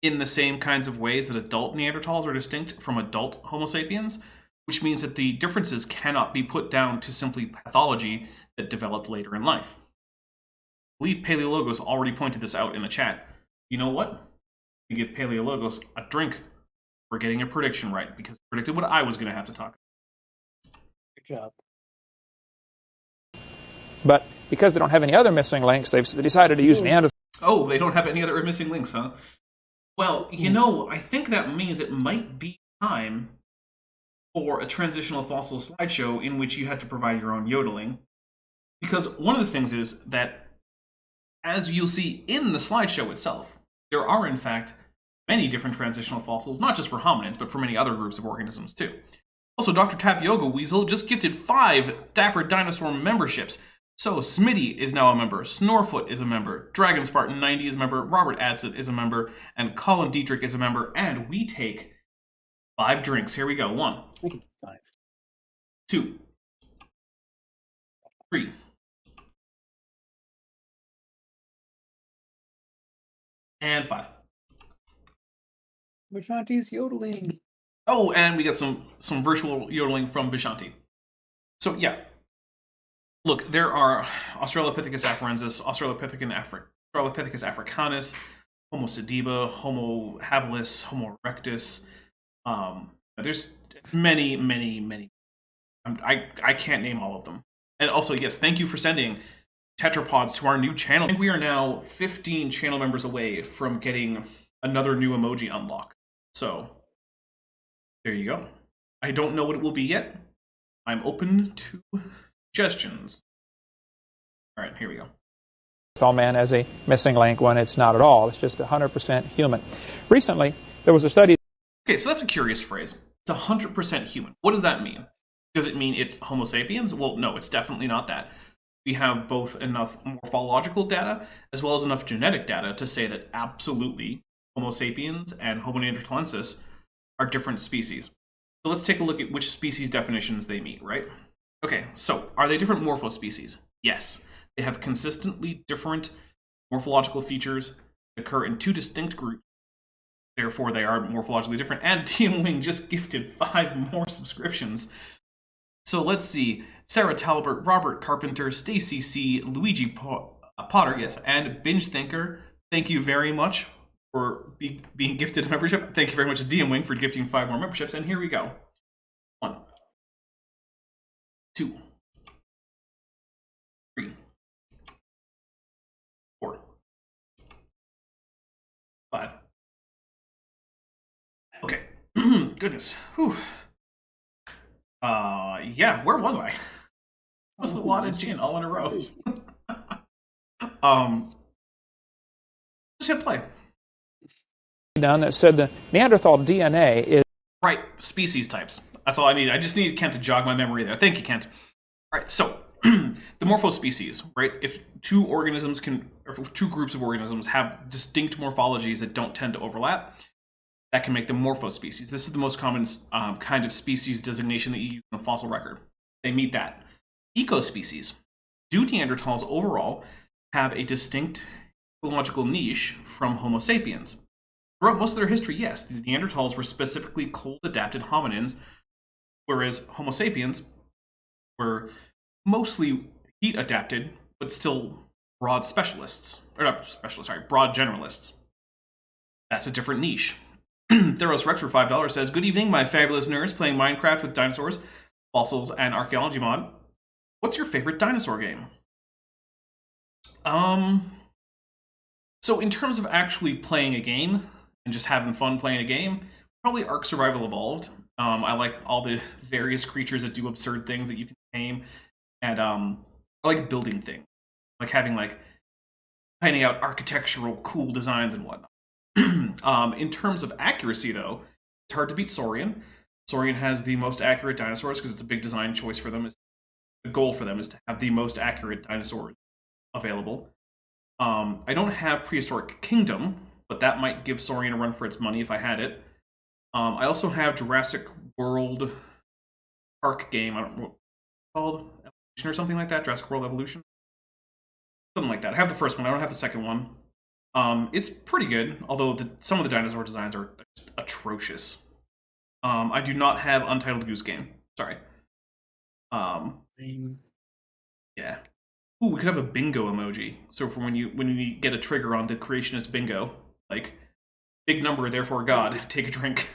in the same kinds of ways that adult Neanderthals are distinct from adult Homo sapiens, which means that the differences cannot be put down to simply pathology that developed later in life. I believe Paleologos already pointed this out in the chat. You know what? We give Paleologos a drink for getting a prediction right, because he predicted what I was going to have to talk about. Good job. But because they don't have any other missing links, they've decided to use Neanderthals. Oh, they don't have any other missing links, huh? Well, you know, I think that means it might be time for a transitional fossil slideshow in which you have to provide your own yodeling. Because one of the things is that, as you'll see in the slideshow itself, there are, in fact, many different transitional fossils, not just for hominids, but for many other groups of organisms, too. Also, Dr. Tapioca Weasel just gifted 5 Dapper Dinosaur memberships. So, Smitty is now a member, Snorefoot is a member, Dragon Spartan 90 is a member, Robert Adsit is a member, and Colin Dietrich is a member, and we take 5 drinks. Here we go. 1, 5. 2, 3, 5. Vishanti's yodeling. Oh, and we got some virtual yodeling from Vishanti. So, yeah. Look, there are Australopithecus afarensis, Australopithecus africanus, Homo sediba, Homo habilis, Homo erectus. There's many, many, many. I can't name all of them. And also, yes, thank you for sending tetrapods to our new channel. I think we are now 15 channel members away from getting another new emoji unlock. So, there you go. I don't know what it will be yet. I'm open to suggestions. All right, here we go. All man as a missing link when it's not at all. It's just 100% human. Recently, there was a study. Okay, so that's a curious phrase. It's 100% human. What does that mean? Does it mean it's Homo sapiens? Well, no, it's definitely not that. We have both enough morphological data as well as enough genetic data to say that absolutely Homo sapiens and Homo neanderthalensis are different species. So let's take a look at which species definitions they meet, right? Okay, so are they different morphospecies? Yes. They have consistently different morphological features that occur in 2 distinct groups. Therefore, they are morphologically different. And TM Wing just gifted 5 more subscriptions. So let's see. Sarah Talbert, Robert Carpenter, Stacy C, Luigi Potter, yes, and Binge Thinker. Thank you very much for being gifted a membership. Thank you very much to DM Wing for gifting 5 more memberships. And here we go. 1, 2, 3, 4, 5. Okay. Goodness. Whew. Yeah, where was I? That was a lot of gin all in a row. Just hit play. Done that said the Neanderthal DNA is Right, species types. That's all I need. I just need Kent to jog my memory there. Thank you, Kent. All right, so the morphospecies, right? If 2 organisms or if 2 groups of organisms have distinct morphologies that don't tend to overlap, that can make them morphospecies. This is the most common kind of species designation that you use in the fossil record. They meet that. Ecospecies. Do Neanderthals overall have a distinct ecological niche from Homo sapiens? Throughout most of their history, yes. The Neanderthals were specifically cold-adapted hominins, whereas Homo sapiens were mostly heat-adapted, but still broad specialists. Or not specialists, sorry, broad generalists. That's a different niche. Theros Rex for $5 says, "Good evening, my fabulous nerds playing Minecraft with dinosaurs, fossils, and archaeology mod. What's your favorite dinosaur game?" So in terms of actually playing a game and just having fun playing a game, probably Ark Survival Evolved. I like all the various creatures that do absurd things that you can tame, and I like building things, like having planning out architectural cool designs and whatnot. In terms of accuracy, though, it's hard to beat Saurian. Saurian has the most accurate dinosaurs because it's a big design choice for them. The goal for them is to have the most accurate dinosaurs available. I don't have Prehistoric Kingdom, but that might give Saurian a run for its money if I had it. I also have Jurassic World Park game. I don't know what it's called, Evolution or something like that. Jurassic World Evolution, something like that. I have the first one. I don't have the second one. It's pretty good, although some of the dinosaur designs are atrocious. I do not have Untitled Goose Game. Sorry. Yeah. Ooh, we could have a bingo emoji. So for when you get a trigger on the creationist bingo, like big number, therefore God, take a drink.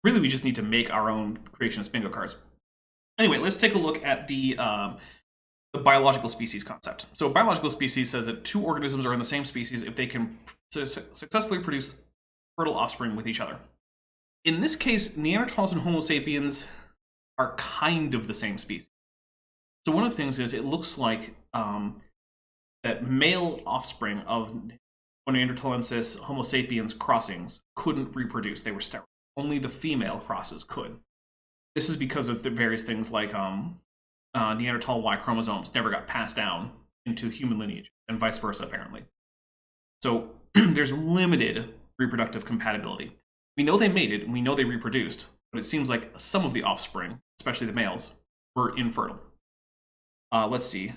We just need to make our own creationist bingo cards. Anyway, let's take a look at the biological species concept. So biological species says that two organisms are in the same species if they can successfully produce fertile offspring with each other. In this case, Neanderthals and Homo sapiens are kind of the same species. So one of the things is it looks like that male offspring of Neanderthalensis Homo sapiens crossings couldn't reproduce. They were sterile. Only the female crosses could. This is because of the various things like Neanderthal Y chromosomes never got passed down into human lineage, and vice versa, apparently. So there's limited reproductive compatibility. We know they mated, and we know they reproduced, but it seems like some of the offspring, especially the males, were infertile. Let's see.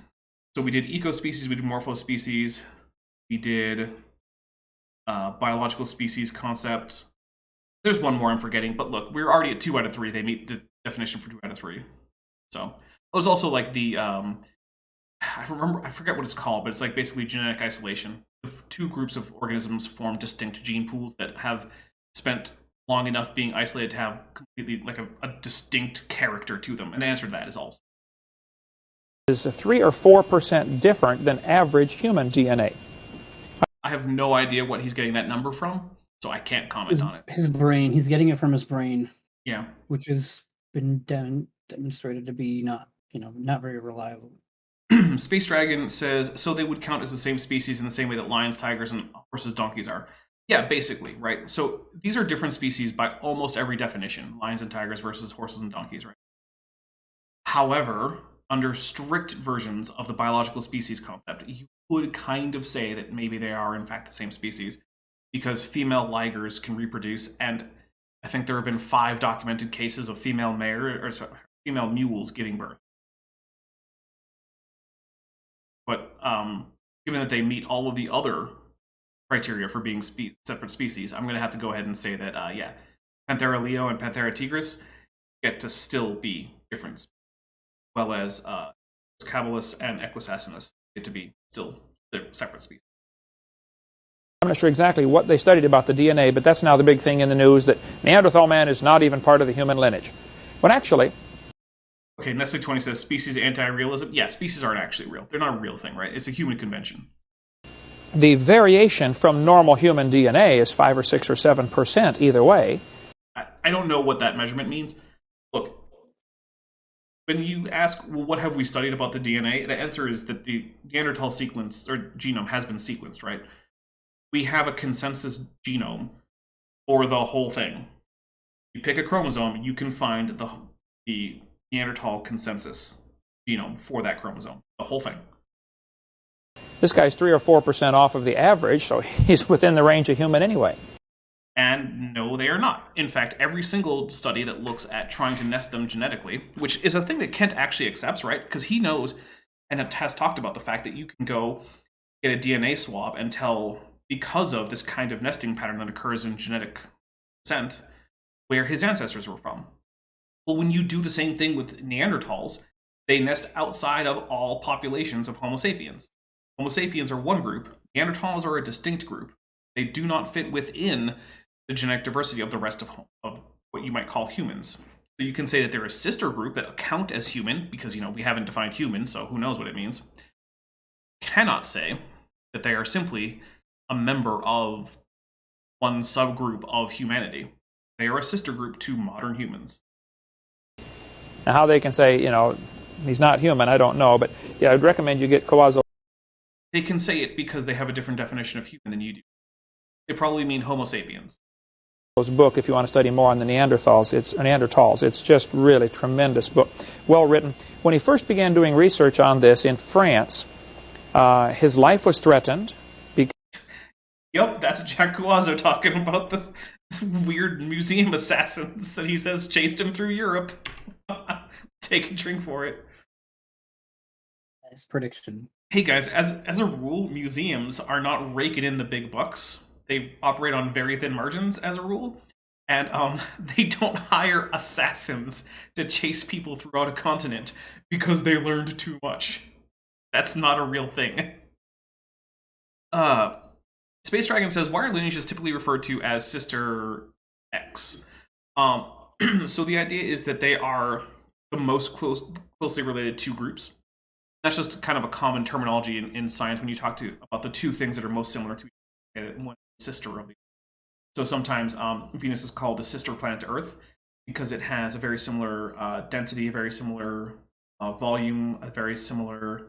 So we did ecospecies, we did morphospecies, we did biological species concept. There's one more I'm forgetting, but look, we're already at 2 out of 3. They meet the definition for 2 out of 3. So there's also like the I forget what it's called, but it's like basically genetic isolation. If two groups of organisms form distinct gene pools that have spent long enough being isolated to have completely like a distinct character to them, and the answer to that is also. Is 3 or 4% different than average human DNA. I have no idea what he's getting that number from, so I can't comment on it. His brain. He's getting it from his brain. Yeah. Which has been demonstrated to be not very reliable. Space Dragon says, so they would count as the same species in the same way that lions, tigers, and horses, donkeys are. Yeah, basically, right? So these are different species by almost every definition. Lions and tigers versus horses and donkeys, right? However, under strict versions of the biological species concept, you would kind of say that maybe they are in fact the same species because female ligers can reproduce, and I think there have been 5 documented cases of female mules giving birth. But given that they meet all of the other criteria for being separate species, I'm going to have to go ahead and say that, yeah, Panthera leo and Panthera tigris get to still be different, as well as Cabalus and Equisassinus get to be still separate species. I'm not sure exactly what they studied about the DNA, but that's now the big thing in the news, that Neanderthal man is not even part of the human lineage. When actually... Okay, Nestle20 says, species anti-realism. Yeah, species aren't actually real. They're not a real thing, right? It's a human convention. The variation from normal human DNA is 5 or 6 or 7% either way. I don't know what that measurement means. Look, when you ask, well, what have we studied about the DNA? The answer is that the Neanderthal sequence, or genome, has been sequenced, right? We have a consensus genome for the whole thing. You pick a chromosome, you can find the Neanderthal consensus genome for that chromosome, the whole thing. This guy's 3 or 4% off of the average, so he's within the range of human anyway. And no, they are not. In fact, every single study that looks at trying to nest them genetically, which is a thing that Kent actually accepts, right? Because he knows and has talked about the fact that you can go get a DNA swab and tell, because of this kind of nesting pattern that occurs in genetic descent, where his ancestors were from. Well, when you do the same thing with Neanderthals, they nest outside of all populations of Homo sapiens. Homo sapiens are one group. Neanderthals are a distinct group. They do not fit within the genetic diversity of the rest of what you might call humans. So you can say that they're a sister group that count as human, because, we haven't defined human, so who knows what it means. Cannot say that they are simply a member of one subgroup of humanity. They are a sister group to modern humans. Now, how they can say, he's not human, I don't know, but yeah, I'd recommend you get causal. They can say it because they have a different definition of human than you do. They probably mean Homo sapiens. book if you want to study more on the Neanderthals. It's just really tremendous book, well written. When he first began doing research on this in France, his life was threatened. Yep, that's Jack Guazzo talking about the weird museum assassins that he says chased him through Europe. Take a drink for it. Nice prediction. Hey guys, as a rule, museums are not raking in the big bucks. They operate on very thin margins as a rule, and they don't hire assassins to chase people throughout a continent because they learned too much. That's not a real thing. Space Dragon says, why are lineages typically referred to as Sister X? So the idea is that they are the most closely related two groups. That's just kind of a common terminology in science when you talk about the two things that are most similar to each other, one sister of the other. So sometimes Venus is called the sister planet to Earth because it has a very similar density, a very similar volume, a very similar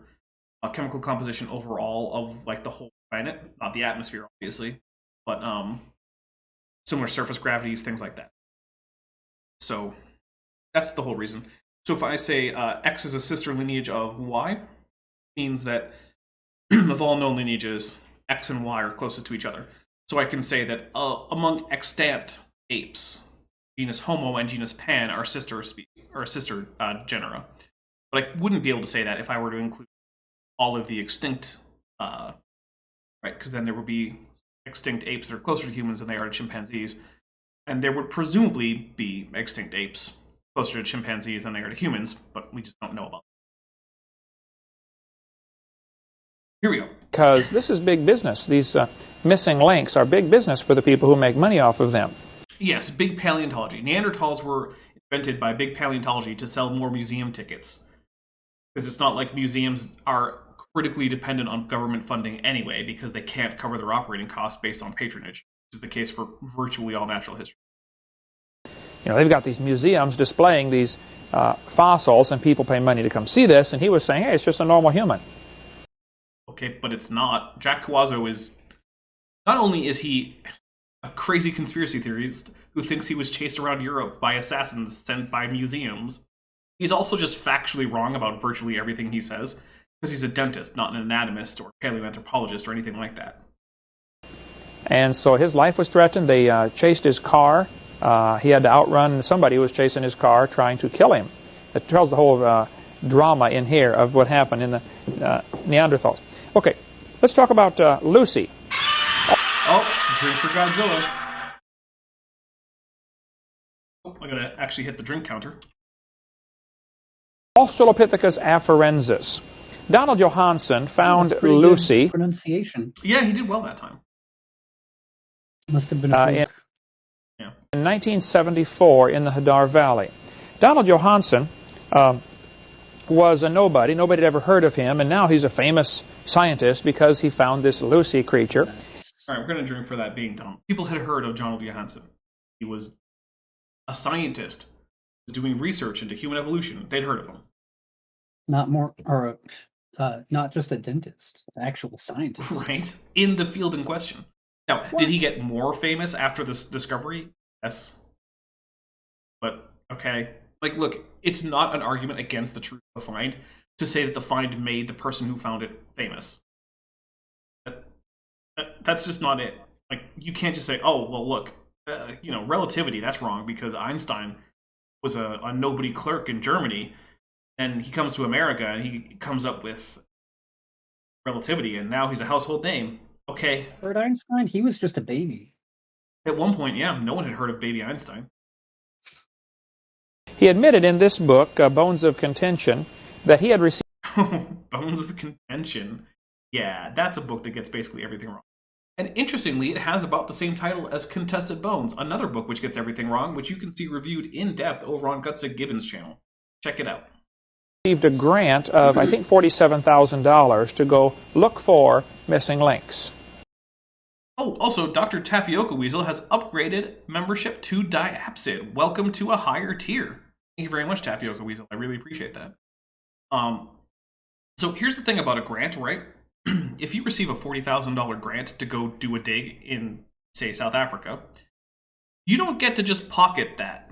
chemical composition overall of like the whole planet, not the atmosphere obviously, but similar surface gravities, things like that. So that's the whole reason. So if I say X is a sister lineage of Y, it means that of all known lineages, X and Y are closest to each other. So I can say that among extant apes, genus Homo and genus Pan are sister species or sister genera. But I wouldn't be able to say that if I were to include all of the extinct, right? Because then there would be extinct apes that are closer to humans than they are to chimpanzees, and there would presumably be extinct apes closer to chimpanzees than they are to humans, but we just don't know about them. Here we go. Because this is big business. These missing links are big business for the people who make money off of them. Yes, big paleontology. Neanderthals were invented by big paleontology to sell more museum tickets. Because it's not like museums are critically dependent on government funding anyway, because they can't cover their operating costs based on patronage, which is the case for virtually all natural history. You know, they've got these museums displaying these fossils, and people pay money to come see this, and he was saying, hey, it's just a normal human. Okay, but it's not. Jack Guazzo is... Not only is he a crazy conspiracy theorist who thinks he was chased around Europe by assassins sent by museums, he's also just factually wrong about virtually everything he says, because he's a dentist, not an anatomist or paleoanthropologist or anything like that. And so his life was threatened. They chased his car. He had to outrun somebody who was chasing his car, trying to kill him. It tells the whole drama in here of what happened in the Neanderthals. Okay, let's talk about Lucy. Oh, drink for Godzilla. Oh, I gotta actually hit the drink counter. Australopithecus afarensis. Donald Johanson found That's pretty Lucy. good pronunciation. Yeah, he did well that time. Must have been a fluke. In 1974 in the Hadar Valley. Donald Johanson was a nobody. Nobody had ever heard of him, and now he's a famous scientist because he found this Lucy creature. Nice. All right, we're going to drink for that being dumb. People had heard of Donald Johanson. He was a scientist doing research into human evolution. They'd heard of him. Not just a dentist, an actual scientist. Right? In the field in question. Now, What? did he get more famous after this discovery? Yes. But, okay. Like, look, it's not an argument against the truth of the find to say that the find made the person who found it famous. That's just not it. Like, you can't just say, oh, well, look, relativity, that's wrong because Einstein was a nobody clerk in Germany, and he comes to America and he comes up with relativity, and now he's a household name. Okay. Albert Einstein, he was just a baby. At one point, yeah, no one had heard of baby Einstein. He admitted in this book, Bones of Contention, that he had received... Bones of Contention. Yeah, that's a book that gets basically everything wrong. And interestingly, it has about the same title as Contested Bones, another book which gets everything wrong, which you can see reviewed in depth over on Gutsick Gibbons' channel. Check it out. Received a grant of, I think, $47,000 to go look for missing links. Oh, also, Dr. Tapioca Weasel has upgraded membership to Diapsid. Welcome to a higher tier. Thank you very much, Tapioca Weasel. I really appreciate that. So here's the thing about a grant, right? If you receive a $40,000 grant to go do a dig in, say, South Africa, you don't get to just pocket that.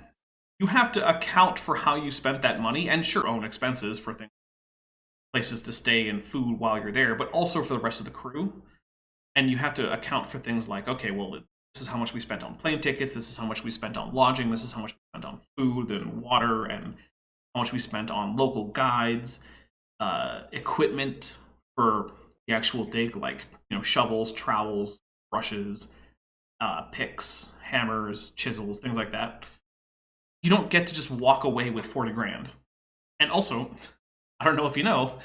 You have to account for how you spent that money, and sure, own expenses for things, places to stay and food while you're there, but also for the rest of the crew. And you have to account for things like, okay, well, this is how much we spent on plane tickets, this is how much we spent on lodging, this is how much we spent on food and water, and how much we spent on local guides, equipment for the actual dig, like, shovels, trowels, brushes, picks, hammers, chisels, things like that. You don't get to just walk away with 40 grand. And also, I don't know if you know,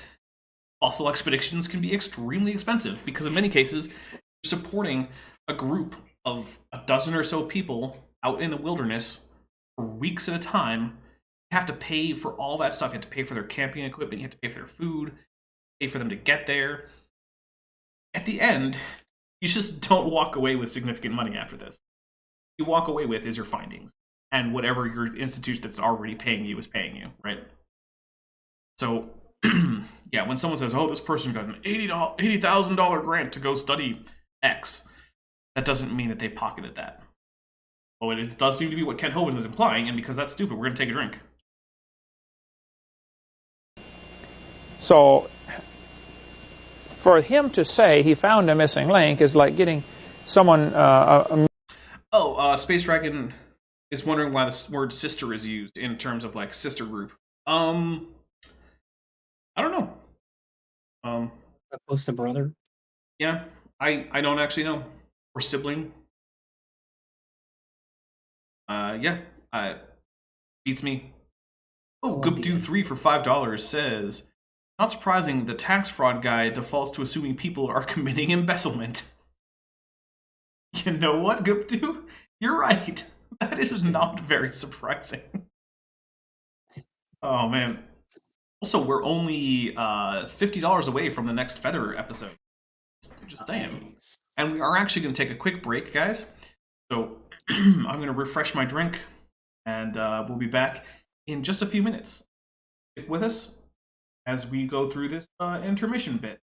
fossil expeditions can be extremely expensive because in many cases, you're supporting a group of a dozen or so people out in the wilderness for weeks at a time. You have to pay for all that stuff. You have to pay for their camping equipment. You have to pay for their food, pay for them to get there. At the end, you just don't walk away with significant money after this. What you walk away with is your findings and whatever your institute that's already paying you is paying you, right? So, yeah, when someone says, oh, this person got an $80,000 grant to go study X, that doesn't mean that they pocketed that. Well, it does seem to be what Kent Hovind was implying, and because that's stupid, we're going to take a drink. So, for him to say he found a missing link is like getting someone... Space Dragon is wondering why the word sister is used in terms of, like, sister group. I don't know. Opposed to brother? Yeah, I don't actually know. Or sibling. Beats me. Oh, Goopdo3 for $5 says, not surprising, the tax fraud guy defaults to assuming people are committing embezzlement. You know what, Goopdo? You're right. That is not very surprising. Oh, man. Also, we're only $50 away from the next Feather episode. Just saying. And we are actually going to take a quick break, guys. So I'm going to refresh my drink, and we'll be back in just a few minutes. Stick with us as we go through this intermission bit.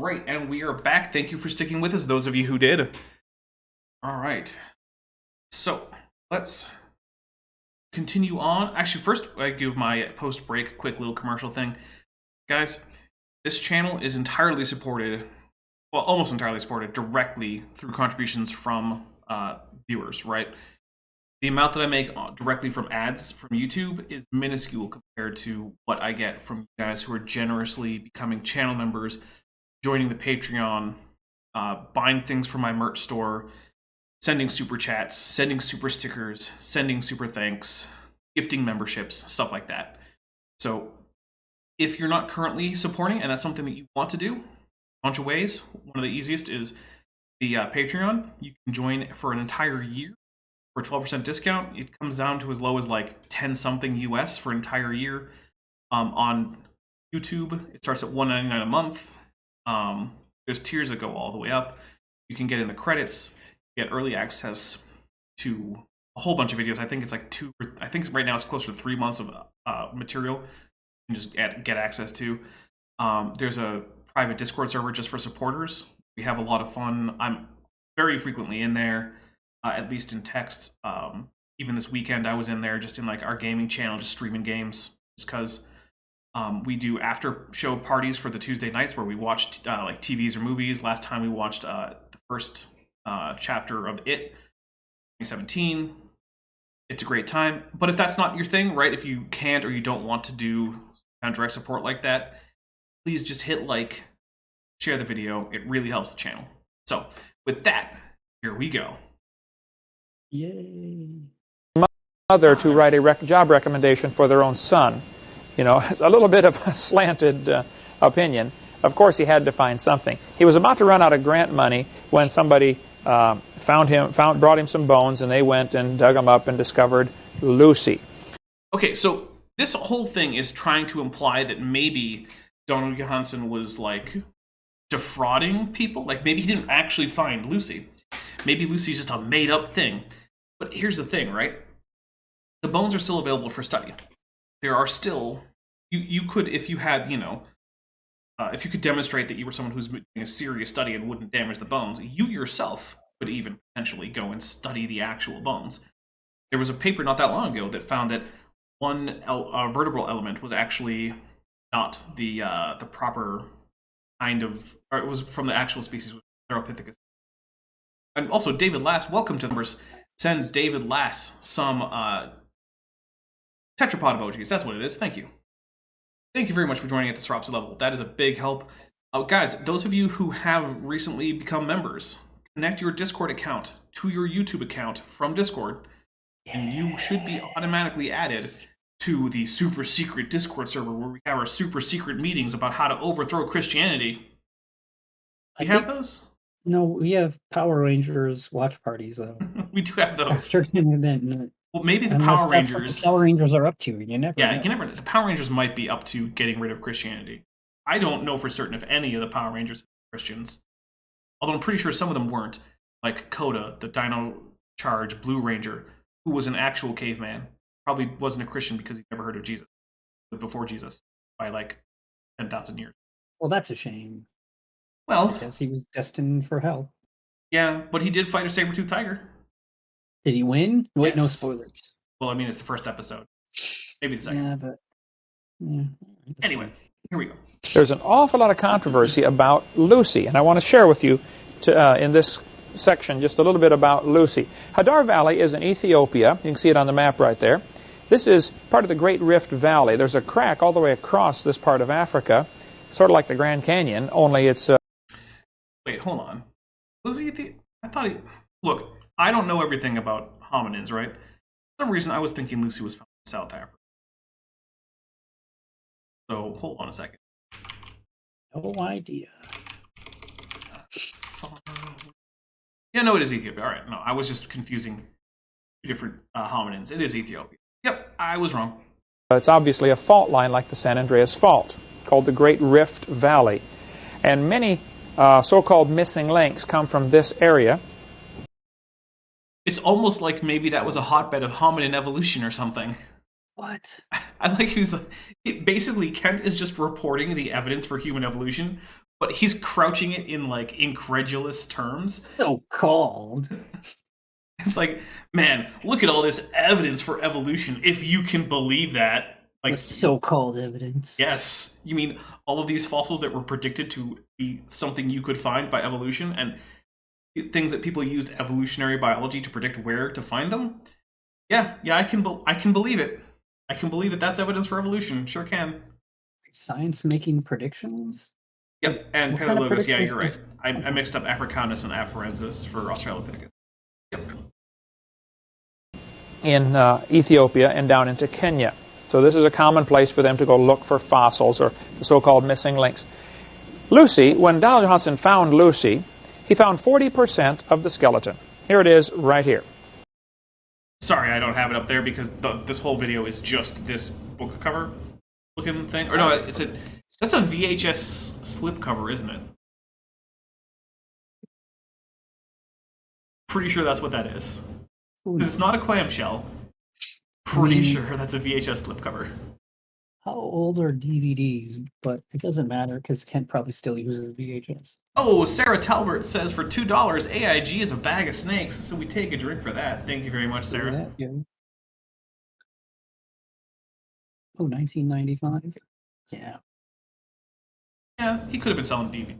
right, and we are back. Thank you for sticking with us, those of you who did. All right. So, let's continue on. Actually, first, I give my post-break quick little commercial thing. Guys, this channel is entirely supported, well, almost entirely supported directly through contributions from viewers, right? The amount that I make directly from ads from YouTube is minuscule compared to what I get from you guys who are generously becoming channel members, joining the Patreon, buying things from my merch store, sending super chats, sending super stickers, sending super thanks, gifting memberships, stuff like that. So if you're not currently supporting and that's something that you want to do, a bunch of ways. One of the easiest is the Patreon. You can join for an entire year for a 12% discount. It comes down to as low as like 10 something US for an entire year. On YouTube, it starts at $1.99 a month. There's tiers that go all the way up. You can get in the credits, get early access to a whole bunch of videos. I think it's like I think right now it's closer to 3 months of material you can just get access to. There's a private Discord server just for supporters. We have a lot of fun. I'm very frequently in there. At least in text. Even this weekend I was in there just in like our gaming channel, just streaming games, just because we do after show parties for the Tuesday nights where we watch like TVs or movies. Last time we watched the first chapter of It 2017. It's a great time. But if that's not your thing, right, if you can't or you don't want to do kind of direct support like that, please just hit like, share the video. It really helps the channel. So with that, here we go. Yay. Mother to write a job recommendation for their own son. You know, it's a little bit of a slanted opinion. Of course, he had to find something. He was about to run out of grant money when somebody brought him some bones, and they went and dug them up and discovered Lucy. Okay, so this whole thing is trying to imply that maybe Donald Johanson was like defrauding people. Like maybe he didn't actually find Lucy. Maybe Lucy's just a made-up thing. But here's the thing, right? The bones are still available for study. There are still... You could, if you had, you know... if you could demonstrate that you were someone who's doing a serious study and wouldn't damage the bones, you yourself could even potentially go and study the actual bones. There was a paper not that long ago that found that one vertebral element was actually not the proper kind of... Or it was from the actual species, Australopithecus. And also, David Lass, welcome to the numbers. Send David Lass some tetrapod emojis. That's what it is. Thank you. Thank you very much for joining at the Sropsy level. That is a big help. Guys, those of you who have recently become members, connect your Discord account to your YouTube account from Discord, and you should be automatically added to the super secret Discord server where we have our super secret meetings about how to overthrow Christianity. We have those? No, we have Power Rangers watch parties, though. We do have those. Certain event. Well, maybe the Unless Power that's what Rangers... the Power Rangers are up to. You never know. You can never... The Power Rangers might be up to getting rid of Christianity. I don't know for certain if any of the Power Rangers are Christians. Although I'm pretty sure some of them weren't. Like Coda, the Dino Charge Blue Ranger, who was an actual caveman. Probably wasn't a Christian because he never heard of Jesus. Before Jesus. By like 10,000 years. Well, that's a shame. Well... Because he was destined for hell. Yeah, but he did fight a saber-toothed tiger. Did he win? Wait, no Yes. spoilers. Well, I mean, it's the first episode. Maybe the second. Yeah, but... Yeah. Anyway, here we go. There's an awful lot of controversy about Lucy, and I want to share with you in this section just a little bit about Lucy. Hadar Valley is in Ethiopia. You can see it on the map right there. This is part of the Great Rift Valley. There's a crack all the way across this part of Africa, sort of like the Grand Canyon, only it's... Wait, hold on. Was he I thought he... Look, I don't know everything about hominins, right? For some reason, I was thinking Lucy was found in South Africa. So, hold on a second. No idea. Yeah, no, it is Ethiopia. All right, no, I was just confusing two different hominins. It is Ethiopia. Yep, I was wrong. It's obviously a fault line like the San Andreas Fault, called the Great Rift Valley. And many so-called missing links come from this area. It's almost like maybe that was a hotbed of hominin evolution or something. What? I like basically Kent is just reporting the evidence for human evolution, but he's crouching it in like incredulous terms. So called. It's like, man, look at all this evidence for evolution. If you can believe that, like The so-called evidence. yes, you mean all of these fossils that were predicted to be something you could find by evolution, and things that people used evolutionary biology to predict where to find them. Yeah, I can believe it. I can believe it. That's evidence for evolution. Sure can. Science making predictions? Yep, and What kind of Paralogos, yeah, predictions you're right. is- I mixed up Africanus and Afarensis for Australopithecus. Yep. In Ethiopia and down into Kenya. So this is a common place for them to go look for fossils or the so-called missing links. Lucy, when Donald Johnson found Lucy, he found 40% of the skeleton. Here it is right here. Sorry, I don't have it up there because this whole video is just this book cover looking thing. Or no, that's a VHS slipcover, isn't it? Pretty sure that's what that is. Because it's not a clamshell. Pretty sure that's a VHS slipcover. How old are DVDs? But it doesn't matter because Kent probably still uses VHS. Oh, Sarah Talbert says for $2, AIG is a bag of snakes, so we take a drink for that. Thank you very much, Sarah. Yeah. Oh, 1995? Yeah. Yeah, he could have been selling DVD.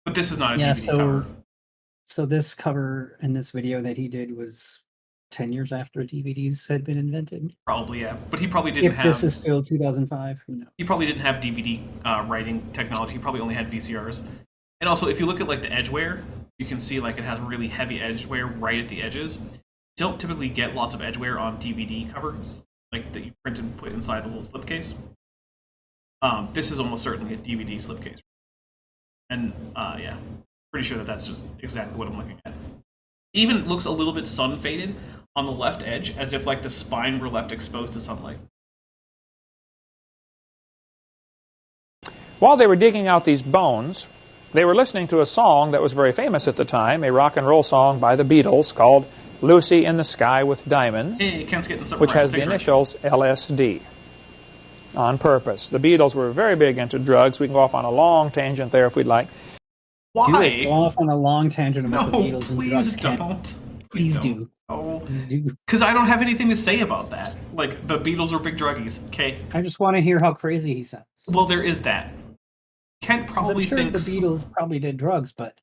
But this is not a Yeah, DVD cover. So this cover in this video that he did was 10 years after DVDs had been invented. Probably, yeah. But he probably didn't If have... this is still 2005, who knows? He probably didn't have DVD writing technology. He probably only had VCRs. And also, if you look at like the edge wear, you can see like it has really heavy edge wear right at the edges. You don't typically get lots of edge wear on DVD covers, like that you print and put inside the little slipcase. This is almost certainly a DVD slipcase. And yeah, pretty sure that that's just exactly what I'm looking at. Even looks a little bit sun faded on the left edge, as if like the spine were left exposed to sunlight. While they were digging out these bones, they were listening to a song that was very famous at the time, a rock and roll song by the Beatles called Lucy in the Sky with Diamonds, Hey, Kent's getting something which right. has Take the a drink. initials LSD. On purpose. The Beatles were very big into drugs. We can go off on a long tangent there if we'd like. Why? Go off on a long tangent about the No, Beatles and please drugs, Kent. don't. Please don't. do. Oh, Please do. because I don't have anything to say about that. Like, the Beatles are big druggies, okay? I just want to hear how crazy he sounds. Well, there is that. Kent 'Cause probably I'm sure thinks... the Beatles probably did drugs, but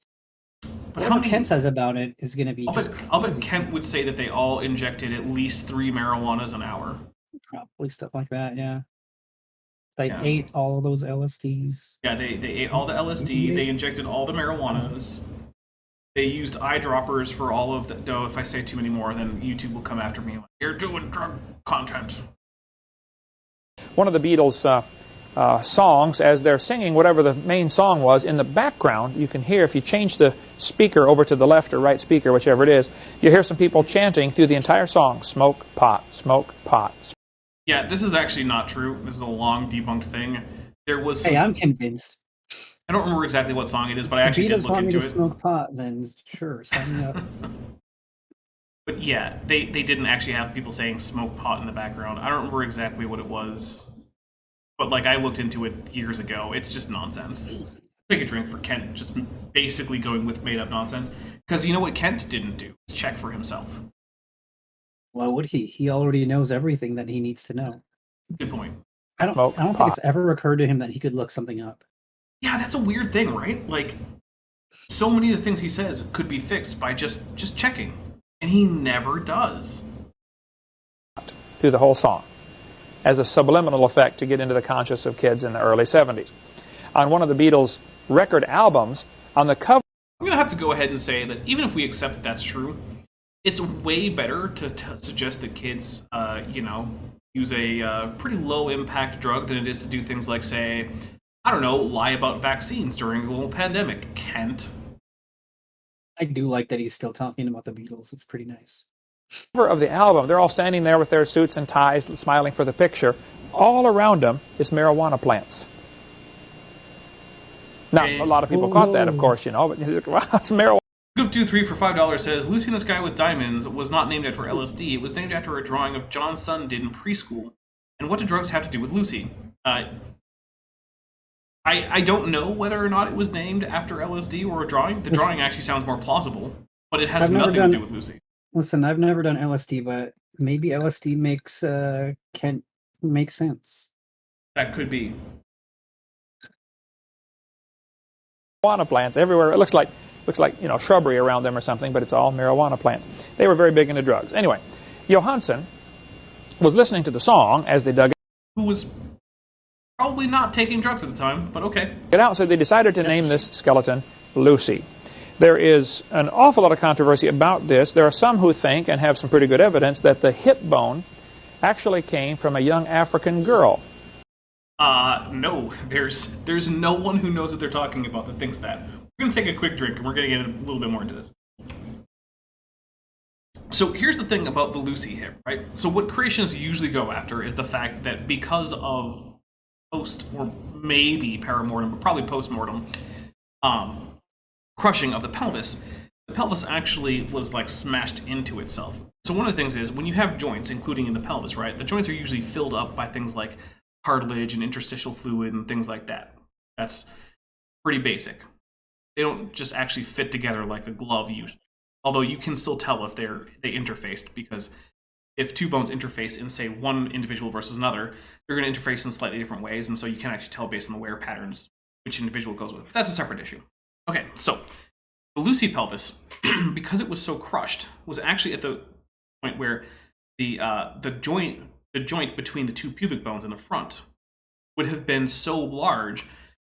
But whatever Kent says about it is going to be I'll just bet crazy. Kent would say that they all injected at least 3 marijuanas an hour. Probably stuff like that, yeah. They Yeah. ate all those LSDs. Yeah, they ate all the LSD, they injected all the marijuanas, they used eyedroppers for all of the... No, if I say too many more, then YouTube will come after me. Like, you're doing drug content. One of the Beatles songs, as they're singing whatever the main song was, in the background you can hear, if you change the speaker over to the left or right speaker, whichever it is, you hear some people chanting through the entire song, smoke pot, smoke pot. Yeah, this is actually not true. This is a long debunked thing. There was some... Hey, I'm convinced. I don't remember exactly what song it is, but I actually If did Beatles look want me into to it. smoke pot, then sure, sign me up. But yeah, they didn't actually have people saying smoke pot in the background. I don't remember exactly what it was. But like, I looked into it years ago. It's just nonsense. Take a drink for Kent just basically going with made-up nonsense. Because you know what Kent didn't do? Is check for himself. Why would he? He already knows everything that he needs to know. Good point. I don't Smoke think pot. it's ever occurred to him that he could look something up. Yeah, that's a weird thing, right? Like, so many of the things he says could be fixed by just checking. And he never does. Through the whole song, as a subliminal effect to get into the conscious of kids in the early 70s. On one of the Beatles' record albums, on the cover... I'm going to have to go ahead and say that even if we accept that that's true, it's way better to suggest that kids, use a pretty low-impact drug than it is to do things like, say, I don't know, lie about vaccines during a global pandemic. Kent. I do like that he's still talking about the Beatles. It's pretty nice. cover of the album, they're all standing there with their suits and ties, smiling for the picture. All around them is marijuana plants. Now, a lot of people caught that, of course, but wow, it's marijuana. Goop23 for $5 says, Lucy in the Sky with Diamonds was not named after LSD. It was named after a drawing of John's son did in preschool. And what do drugs have to do with Lucy? I I don't know whether or not it was named after LSD or a drawing. The drawing actually sounds more plausible, but it has I've never nothing done- to do with Lucy. Listen, I've never done LSD, but maybe LSD makes can make sense. That could be. Marijuana plants everywhere. It looks like shrubbery around them or something, but it's all marijuana plants. They were very big into drugs. Anyway, Johansen was listening to the song as they dug Who was probably not taking drugs at the time, but okay. it out, so they decided to name this skeleton Lucy. There is an awful lot of controversy about this. There are some who think, and have some pretty good evidence, that the hip bone actually came from a young African girl. No. There's no one who knows what they're talking about that thinks that. We're going to take a quick drink, and we're going to get a little bit more into this. So here's the thing about the Lucy hip, right? So what creationists usually go after is the fact that because of post, or maybe paramortem, but probably post-mortem, crushing of the pelvis actually was like smashed into itself. So one of the things is, when you have joints, including in the pelvis, right, the joints are usually filled up by things like cartilage and interstitial fluid and things like that. That's pretty basic. They don't just actually fit together like a glove usually. Although you can still tell if they interfaced, because if two bones interface in, say, one individual versus another, they're going to interface in slightly different ways, and so you can actually tell based on the wear patterns which individual goes with. But that's a separate issue. Okay, so the Lucy pelvis, because it was so crushed, was actually at the point where the joint between the two pubic bones in the front would have been so large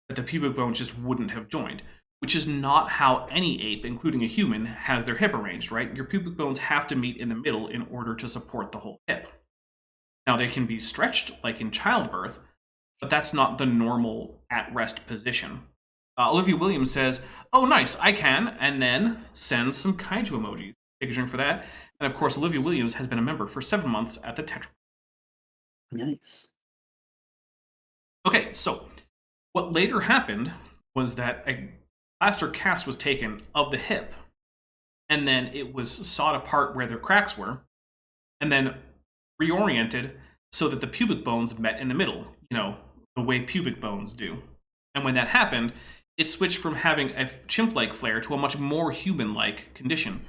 that the pubic bone just wouldn't have joined, which is not how any ape, including a human, has their hip arranged, right? Your pubic bones have to meet in the middle in order to support the whole hip. Now, they can be stretched, like in childbirth, but that's not the normal at-rest position. Olivia Williams says, "Oh, nice, I can," and then sends some kaiju emojis. Take a drink for that. And of course, Olivia Williams has been a member for 7 months at the Tetra. Nice. Okay, so what later happened was that a plaster cast was taken of the hip, and then it was sawed apart where their cracks were, and then reoriented so that the pubic bones met in the middle, the way pubic bones do. And when that happened, it switched from having a chimp-like flare to a much more human-like condition.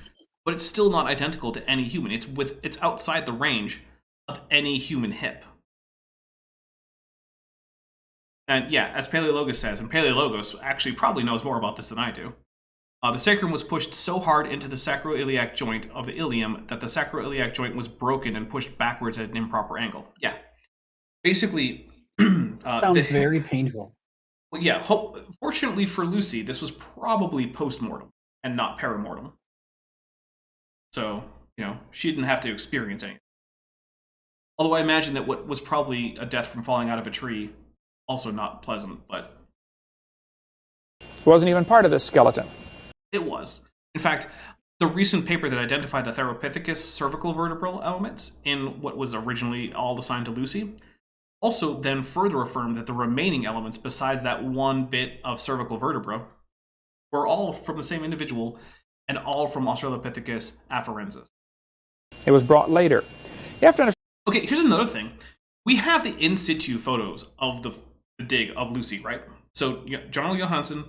But it's still not identical to any human. It's outside the range of any human hip. And yeah, as Paleologos says, and Paleologos actually probably knows more about this than I do, the sacrum was pushed so hard into the sacroiliac joint of the ilium that the sacroiliac joint was broken and pushed backwards at an improper angle. Yeah. Basically... Sounds very painful. Well, yeah, fortunately for Lucy, this was probably post-mortem and not paramortem. So, she didn't have to experience anything. Although I imagine that what was probably a death from falling out of a tree, also not pleasant, but... It wasn't even part of this skeleton. It was. In fact, the recent paper that identified the Theropithecus cervical vertebral elements in what was originally all assigned to Lucy also then further affirmed that the remaining elements besides that one bit of cervical vertebra were all from the same individual and all from Australopithecus afarensis. It was brought later. You have to understand. Okay, here's another thing. We have the in situ photos of the dig of Lucy, right? So John Johansen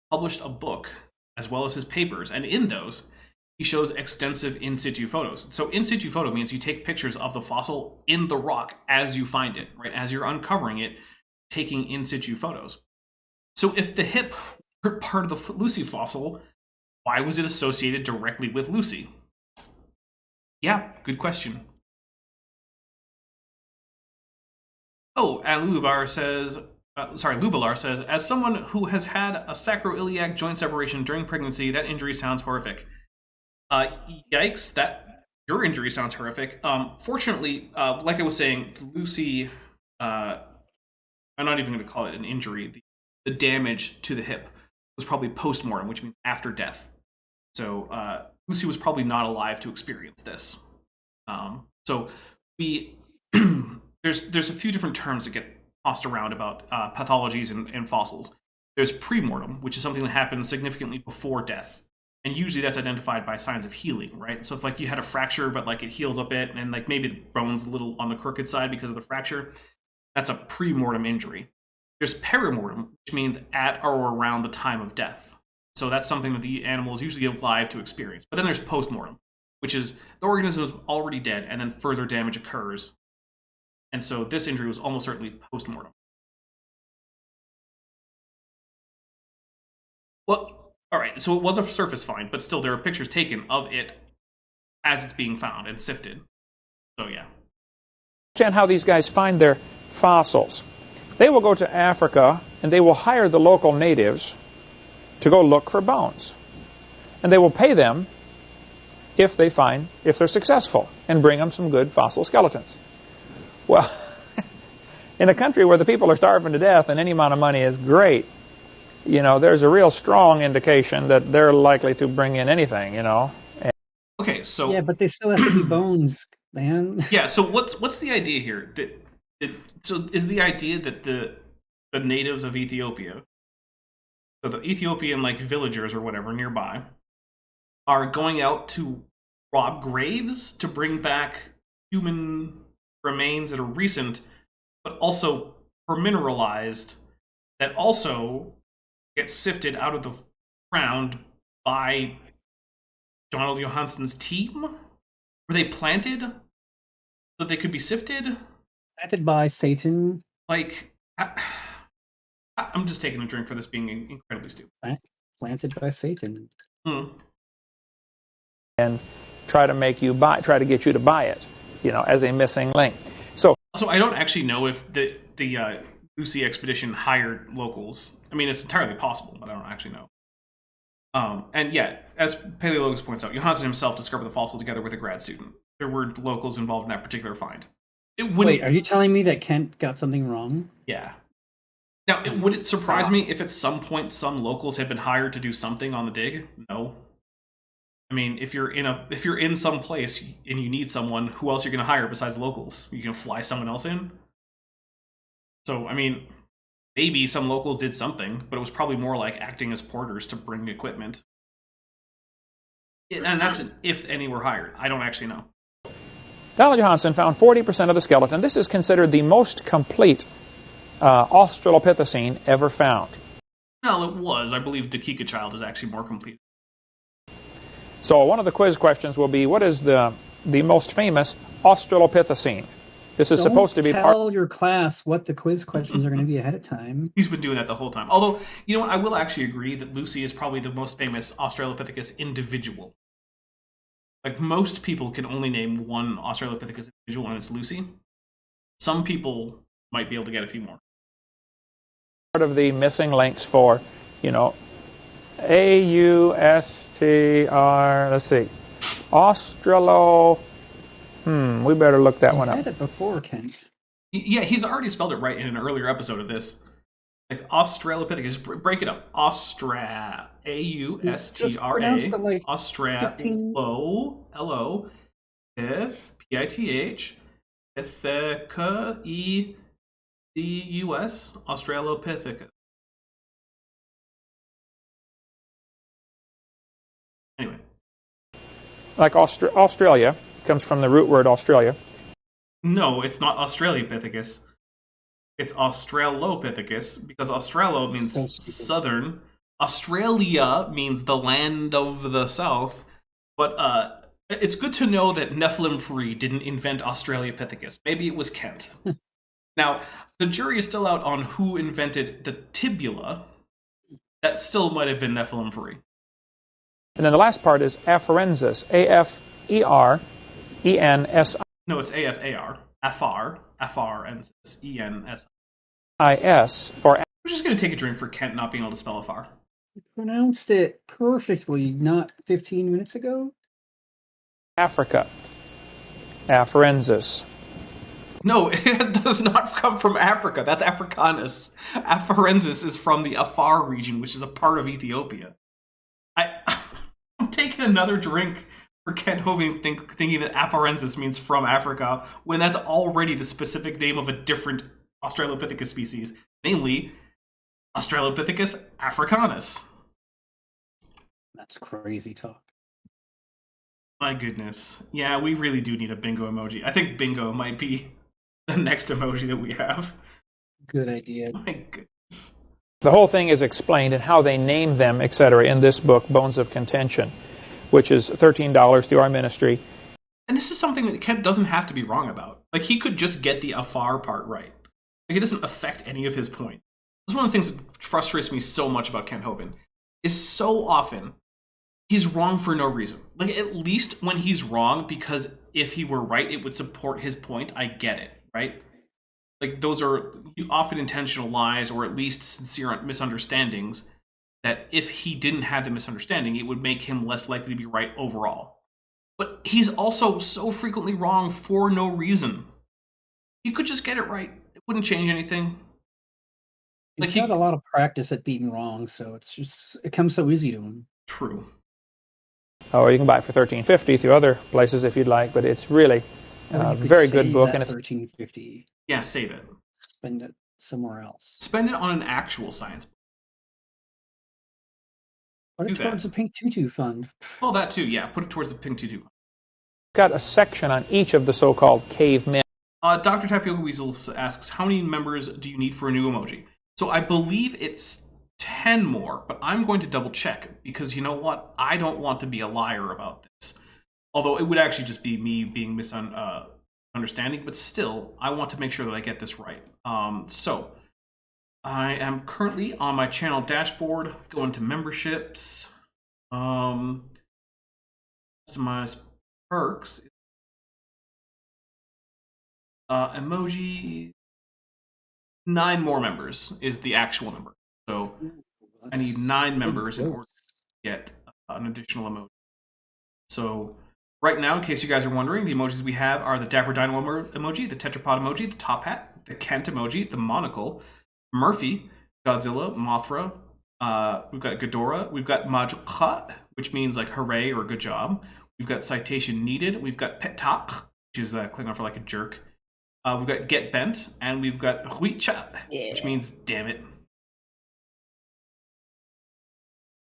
published a book as well as his papers, and in those, he shows extensive in situ photos. So in situ photo means you take pictures of the fossil in the rock as you find it, right? As you're uncovering it, taking in situ photos. So if the hip were part of the Lucy fossil, why was it associated directly with Lucy? Yeah, good question. Oh, and Lubalar says, as someone who has had a sacroiliac joint separation during pregnancy, that injury sounds horrific. Yikes, your injury sounds horrific. Fortunately, like I was saying, Lucy, I'm not even going to call it an injury. The damage to the hip was probably post-mortem, which means after death. So Lucy was probably not alive to experience this. So there's a few different terms that get tossed around about pathologies and fossils. There's pre-mortem, which is something that happens significantly before death. And usually that's identified by signs of healing, right? So if you had a fracture, but it heals a bit, and maybe the bone's a little on the crooked side because of the fracture, that's a pre-mortem injury. There's perimortem, which means at or around the time of death. So that's something that the animal is usually alive to experience. But then there's postmortem, which is the organism is already dead and then further damage occurs. And so this injury was almost certainly postmortem. Well, all right, so it was a surface find, but still there are pictures taken of it as it's being found and sifted. So yeah. Understand how these guys find their fossils. They will go to Africa and they will hire the local natives to go look for bones. And they will pay them if they're successful, and bring them some good fossil skeletons. Well, in a country where the people are starving to death and any amount of money is great, you know, there's a real strong indication that they're likely to bring in anything, you know. Okay, so Yeah, but they still have to be bones, man. yeah, so what's the idea here? So is the idea that the natives of Ethiopia, so the Ethiopian like villagers or whatever nearby, are going out to rob graves to bring back human remains that are recent, but also permineralized, that also get sifted out of the ground by Donald Johansson's team? Were they planted so that they could be sifted? Planted by Satan. Like, I'm just taking a drink for this being incredibly stupid. Planted by Satan. And try to get you to buy it, you know, as a missing link. So I don't actually know if the Lucy expedition hired locals. I mean, it's entirely possible, but I don't actually know. And yeah, as Paleologus points out, Johansson himself discovered the fossil together with a grad student. There were locals involved in that particular find. Wait, are you telling me that Kent got something wrong? Yeah. Now, would it surprise me if at some point some locals had been hired to do something on the dig? No. I mean, if you're in some place and you need someone, who else are you going to hire besides locals? You can fly someone else in? So, I mean, maybe some locals did something, but it was probably more like acting as porters to bring equipment. And that's an if any were hired. I don't actually know. Donald Johansson found 40% of the skeleton. This is considered the most complete Australopithecine ever found. Well, it was. I believe Dakika Child is actually more complete. So one of the quiz questions will be, what is the most famous Australopithecine? This is supposed to be tell your class what the quiz questions are going to be ahead of time. He's been doing that the whole time. Although, you know what, I will actually agree that Lucy is probably the most famous Australopithecus individual. Like, most people can only name one Australopithecus individual, and it's Lucy. Some people might be able to get a few more. Part of the missing links for, you know, AUSTR, let's see, Australo. We better look that one up. I had it before, Kent. Yeah, he's already spelled it right in an earlier episode of this. Like, Australopithecus, break it up. Austra, A-U-S-T-R-A, like Australo, L-O, Pith, P-I-T-H, Pitheca, E-C-U-S, Australopithecus. Anyway. Like Australia comes from the root word Australia. No, it's not Australopithecus. It's Australopithecus, because Australo means southern. Australia means the land of the south. But it's good to know that Nephilim Free didn't invent Australopithecus. Maybe it was Kent. Now, the jury is still out on who invented the tibula. That still might have been Nephilim Free. And then the last part is afarensis, A-F-E-R-E-N-S-I-S. No, it's A-F-A-R. Afarensis, E-N-S. For. We're just going to take a drink for Kent not being able to spell afar. You pronounced it perfectly not 15 minutes ago. Africa. Afarensis. No, it does not come from Africa. That's Africanus. Afarensis is from the Afar region, which is a part of Ethiopia. I'm taking another drink for Kent Hovind thinking that Afarensis means from Africa, when that's already the specific name of a different Australopithecus species, namely Australopithecus africanus. That's crazy talk. My goodness. Yeah, we really do need a bingo emoji. I think bingo might be the next emoji that we have. Good idea. My goodness. The whole thing is explained and how they name them, etc., in this book, Bones of Contention, which is $13 through our ministry. And this is something that Kent doesn't have to be wrong about. Like, he could just get the afar part right. Like, it doesn't affect any of his point. This is one of the things that frustrates me so much about Kent Hovind, is so often he's wrong for no reason. Like, at least when he's wrong, because if he were right, it would support his point, I get it, right? Like, those are often intentional lies, or at least sincere misunderstandings, that if he didn't have the misunderstanding, it would make him less likely to be right overall. But he's also so frequently wrong for no reason. He could just get it right. It wouldn't change anything. He's got a lot of practice at being wrong, so it comes so easy to him. True. Or you can buy it for $13.50 through other places if you'd like, but it's really a very good book. And it's $13.50. Yeah, save it. Spend it somewhere else. Spend it on an actual science book. Put it towards the Pink Tutu Fund. Well, that too, yeah. Put it towards the Pink Tutu Fund. Got a section on each of the so-called cavemen. Dr. Tapioca Weasel asks, how many members do you need for a new emoji? So I believe it's 10 more, but I'm going to double check, because you know what? I don't want to be a liar about this. Although it would actually just be me being misunderstanding, but still, I want to make sure that I get this right. So I am currently on my channel dashboard, going to memberships, customize perks, emoji. 9 more members is the actual number. So I need 9 members in order to get an additional emoji. So right now, in case you guys are wondering, the emojis we have are the Dapper Dino emoji, the Tetrapod emoji, the top hat, the Kent emoji, the monocle, Murphy, Godzilla, Mothra, we've got Ghidorah, we've got Majka, which means like hooray or good job. We've got citation needed, we've got Petak, which is Klingon for like a jerk. We've got get bent, and we've got huicha, which means damn it.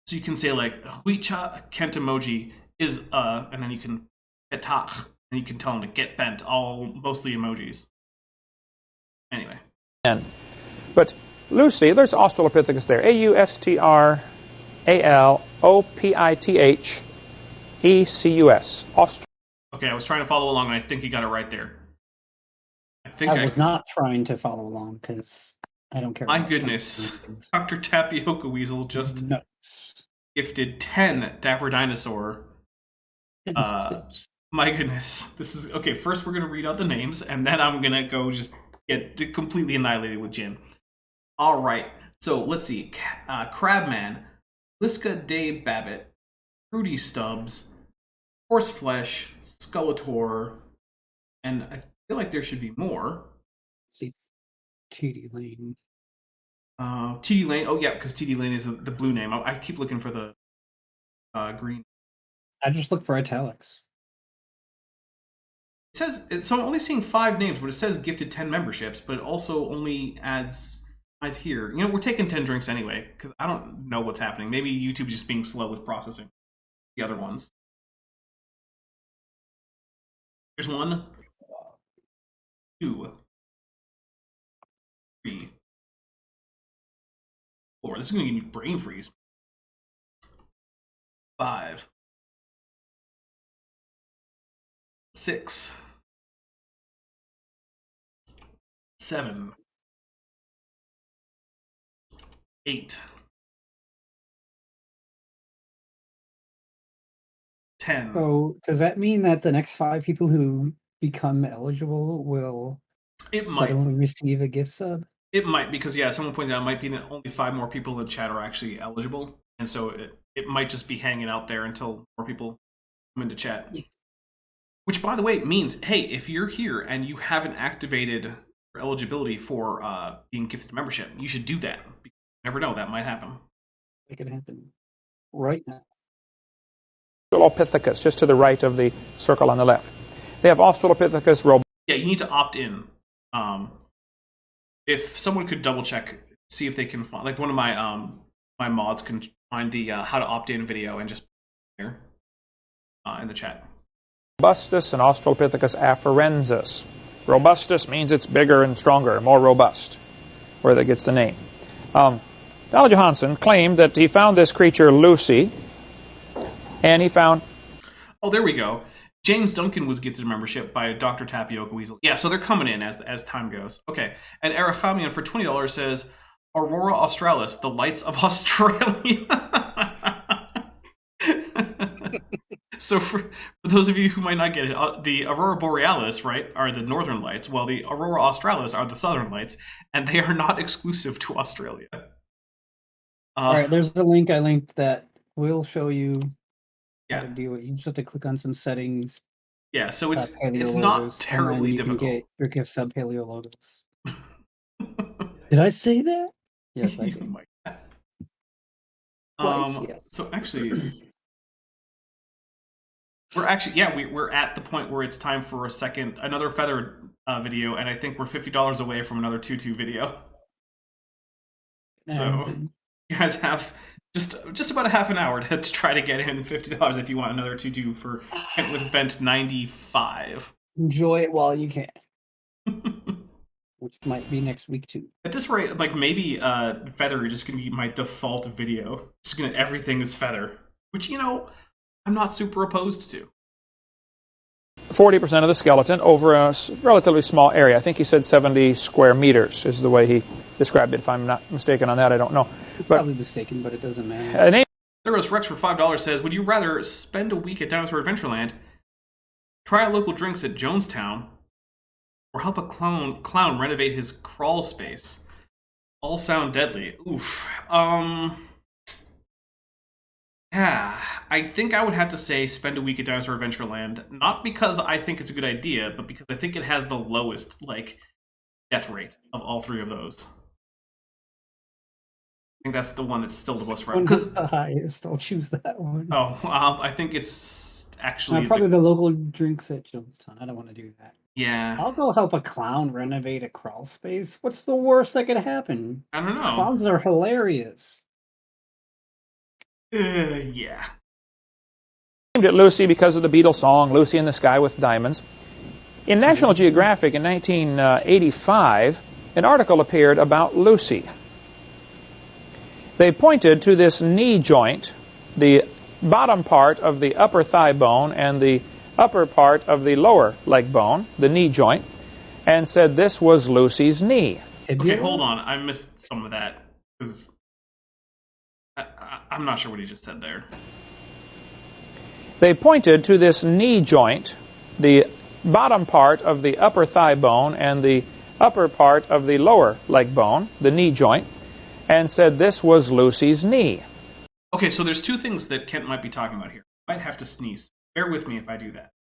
So you can say like huicha Kent emoji is and then you can petach, and you can tell them to get bent, all mostly emojis. Anyway. But Lucy, there's Australopithecus there. Australopithecus. Okay, I was trying to follow along, and I think you got it right there. I was not trying to follow along because I don't care. My goodness. Dr. Tapioca Weasel just gifted 10 Dapper Dinosaur. My goodness. This is okay. First, we're going to read out the names, and then I'm going to go just get completely annihilated with Jin. All right. So let's see. Crabman, Liska Day Babbitt, Fruity Stubbs, Horseflesh, Skeletor, and I feel like there should be more. Let's see, TD Lane. TD Lane. Oh yeah, because TD Lane is the blue name. I keep looking for the green. I just look for italics. It says so. I'm only seeing 5 names, but it says gifted 10 memberships. But it also only adds 5 here. You know, we're taking 10 drinks anyway because I don't know what's happening. Maybe YouTube's just being slow with processing the other ones. Here's 1, 2, 3, 4. This is going to give me brain freeze. 5, 6, 7, 8, 10. So does that mean that the next 5 people who become eligible will suddenly receive a gift sub? It might, because yeah, someone pointed out it might be that only 5 more people in chat are actually eligible, and so it might just be hanging out there until more people come into chat. Yeah. Which, by the way, means, hey, if you're here and you haven't activated your eligibility for being gifted membership, you should do that. You never know, that might happen. It could happen right now. Australopithecus, just to the right of the circle on the left. They have Australopithecus robust. Yeah, you need to opt in. If someone could double check, see if they can find, like one of my my mods can find the how to opt in video and just here in the chat. Robustus and Australopithecus afarensis. Robustus means it's bigger and stronger, more robust. where that gets the name. Donald Johanson claimed that he found this creature Lucy, and he found... Oh, there we go. James Duncan was gifted a membership by Dr. Tapioca Weasel. Yeah, so they're coming in as time goes. Okay, and Erachamian for $20 says, Aurora Australis, the lights of Australia. So for those of you who might not get it, the Aurora Borealis, right, are the northern lights, while the Aurora Australis are the southern lights, and they are not exclusive to Australia. All right, there's the link I linked that will show you how to Yeah, do it. You just have to click on some settings. yeah. So it's paleo not logos, and terribly then you difficult. can get your gift sub paleo logos. Did I say that? Yes, I Oh did. my God. Twice, yes. So actually, we're at the point where it's time for another feather video, and I think we're $50 away from another Tutu video. So you guys have just about a half an hour to try to get in $50 if you want another Tutu for Kent with Bent 95. Enjoy it while you can. Which might be next week too. At this rate, like maybe feather is just gonna be my default video. Everything is feather, which I'm not super opposed to. 40% of the skeleton over a relatively small area. I think he said 70 square meters is the way he described it. If I'm not mistaken on that, I don't know. But, probably mistaken, but it doesn't matter. Theros Rex for $5 says, would you rather spend a week at Dinosaur Adventureland, try local drinks at Jonestown, or help a clown renovate his crawl space? All sound deadly. Oof. Yeah, I think I would have to say spend a week at Dinosaur Adventureland, not because I think it's a good idea, but because I think it has the lowest, death rate of all three of those. I think that's the one that's still the most friendly. One is the highest. I'll choose that one. Oh, I think it's actually... probably the local drinks at Jonestown. I don't want to do that. Yeah. I'll go help a clown renovate a crawl space. What's the worst that could happen? I don't know. Clowns are hilarious. Yeah. Named it Lucy because of the Beatles song Lucy in the Sky with Diamonds. In National Geographic in 1985, an article appeared about Lucy. They pointed to this knee joint, the bottom part of the upper thigh bone and the upper part of the lower leg bone, the knee joint, and said this was Lucy's knee. Okay, hold on. I missed some of that because I'm not sure what he just said there. They pointed to this knee joint, the bottom part of the upper thigh bone and the upper part of the lower leg bone, the knee joint, and said this was Lucy's knee. Okay, so there's two things that Kent might be talking about here. I might have to sneeze. Bear with me if I do that.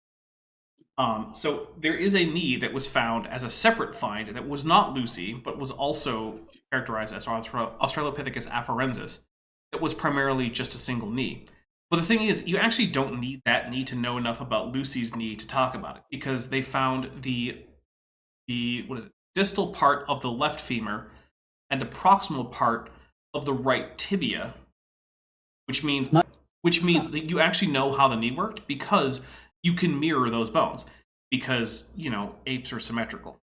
So there is a knee that was found as a separate find that was not Lucy, but was also characterized as Australopithecus afarensis. It was primarily just a single knee. But the thing is, you actually don't need that knee to know enough about Lucy's knee to talk about it, because they found the distal part of the left femur and the proximal part of the right tibia, which means that you actually know how the knee worked because you can mirror those bones, because apes are symmetrical.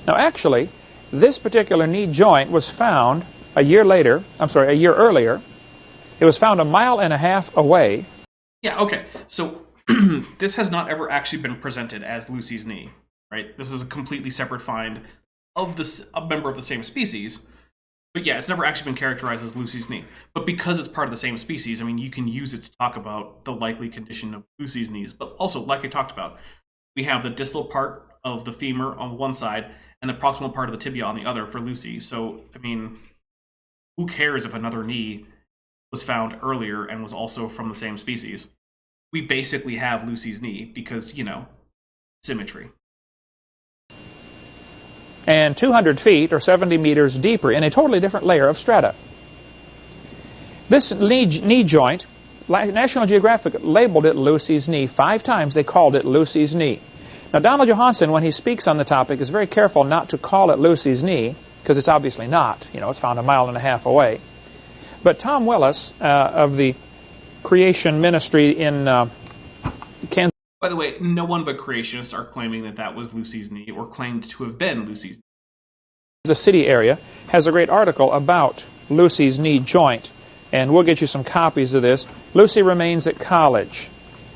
Now actually, this particular knee joint was found a year earlier. It was found 1.5 miles away. Yeah, okay. So this has not ever actually been presented as Lucy's knee, right? This is a completely separate find of a member of the same species. But yeah, it's never actually been characterized as Lucy's knee. But because it's part of the same species, I mean, you can use it to talk about the likely condition of Lucy's knees. But also, like I talked about, we have the distal part of the femur on one side and the proximal part of the tibia on the other for Lucy. So, I mean, who cares if another knee was found earlier and was also from the same species? We basically have Lucy's knee because, symmetry. And 200 feet or 70 meters deeper in a totally different layer of strata. This knee joint, National Geographic labeled it Lucy's knee. 5 times they called it Lucy's knee. Now Donald Johanson, when he speaks on the topic, is very careful not to call it Lucy's knee, because it's obviously not. It's found 1.5 miles away. But Tom Willis of the Creation Ministry in Kansas By the way, no one but creationists are claiming that that was Lucy's knee or claimed to have been Lucy's knee. The city area has a great article about Lucy's knee joint, and we'll get you some copies of this. Lucy remains at college.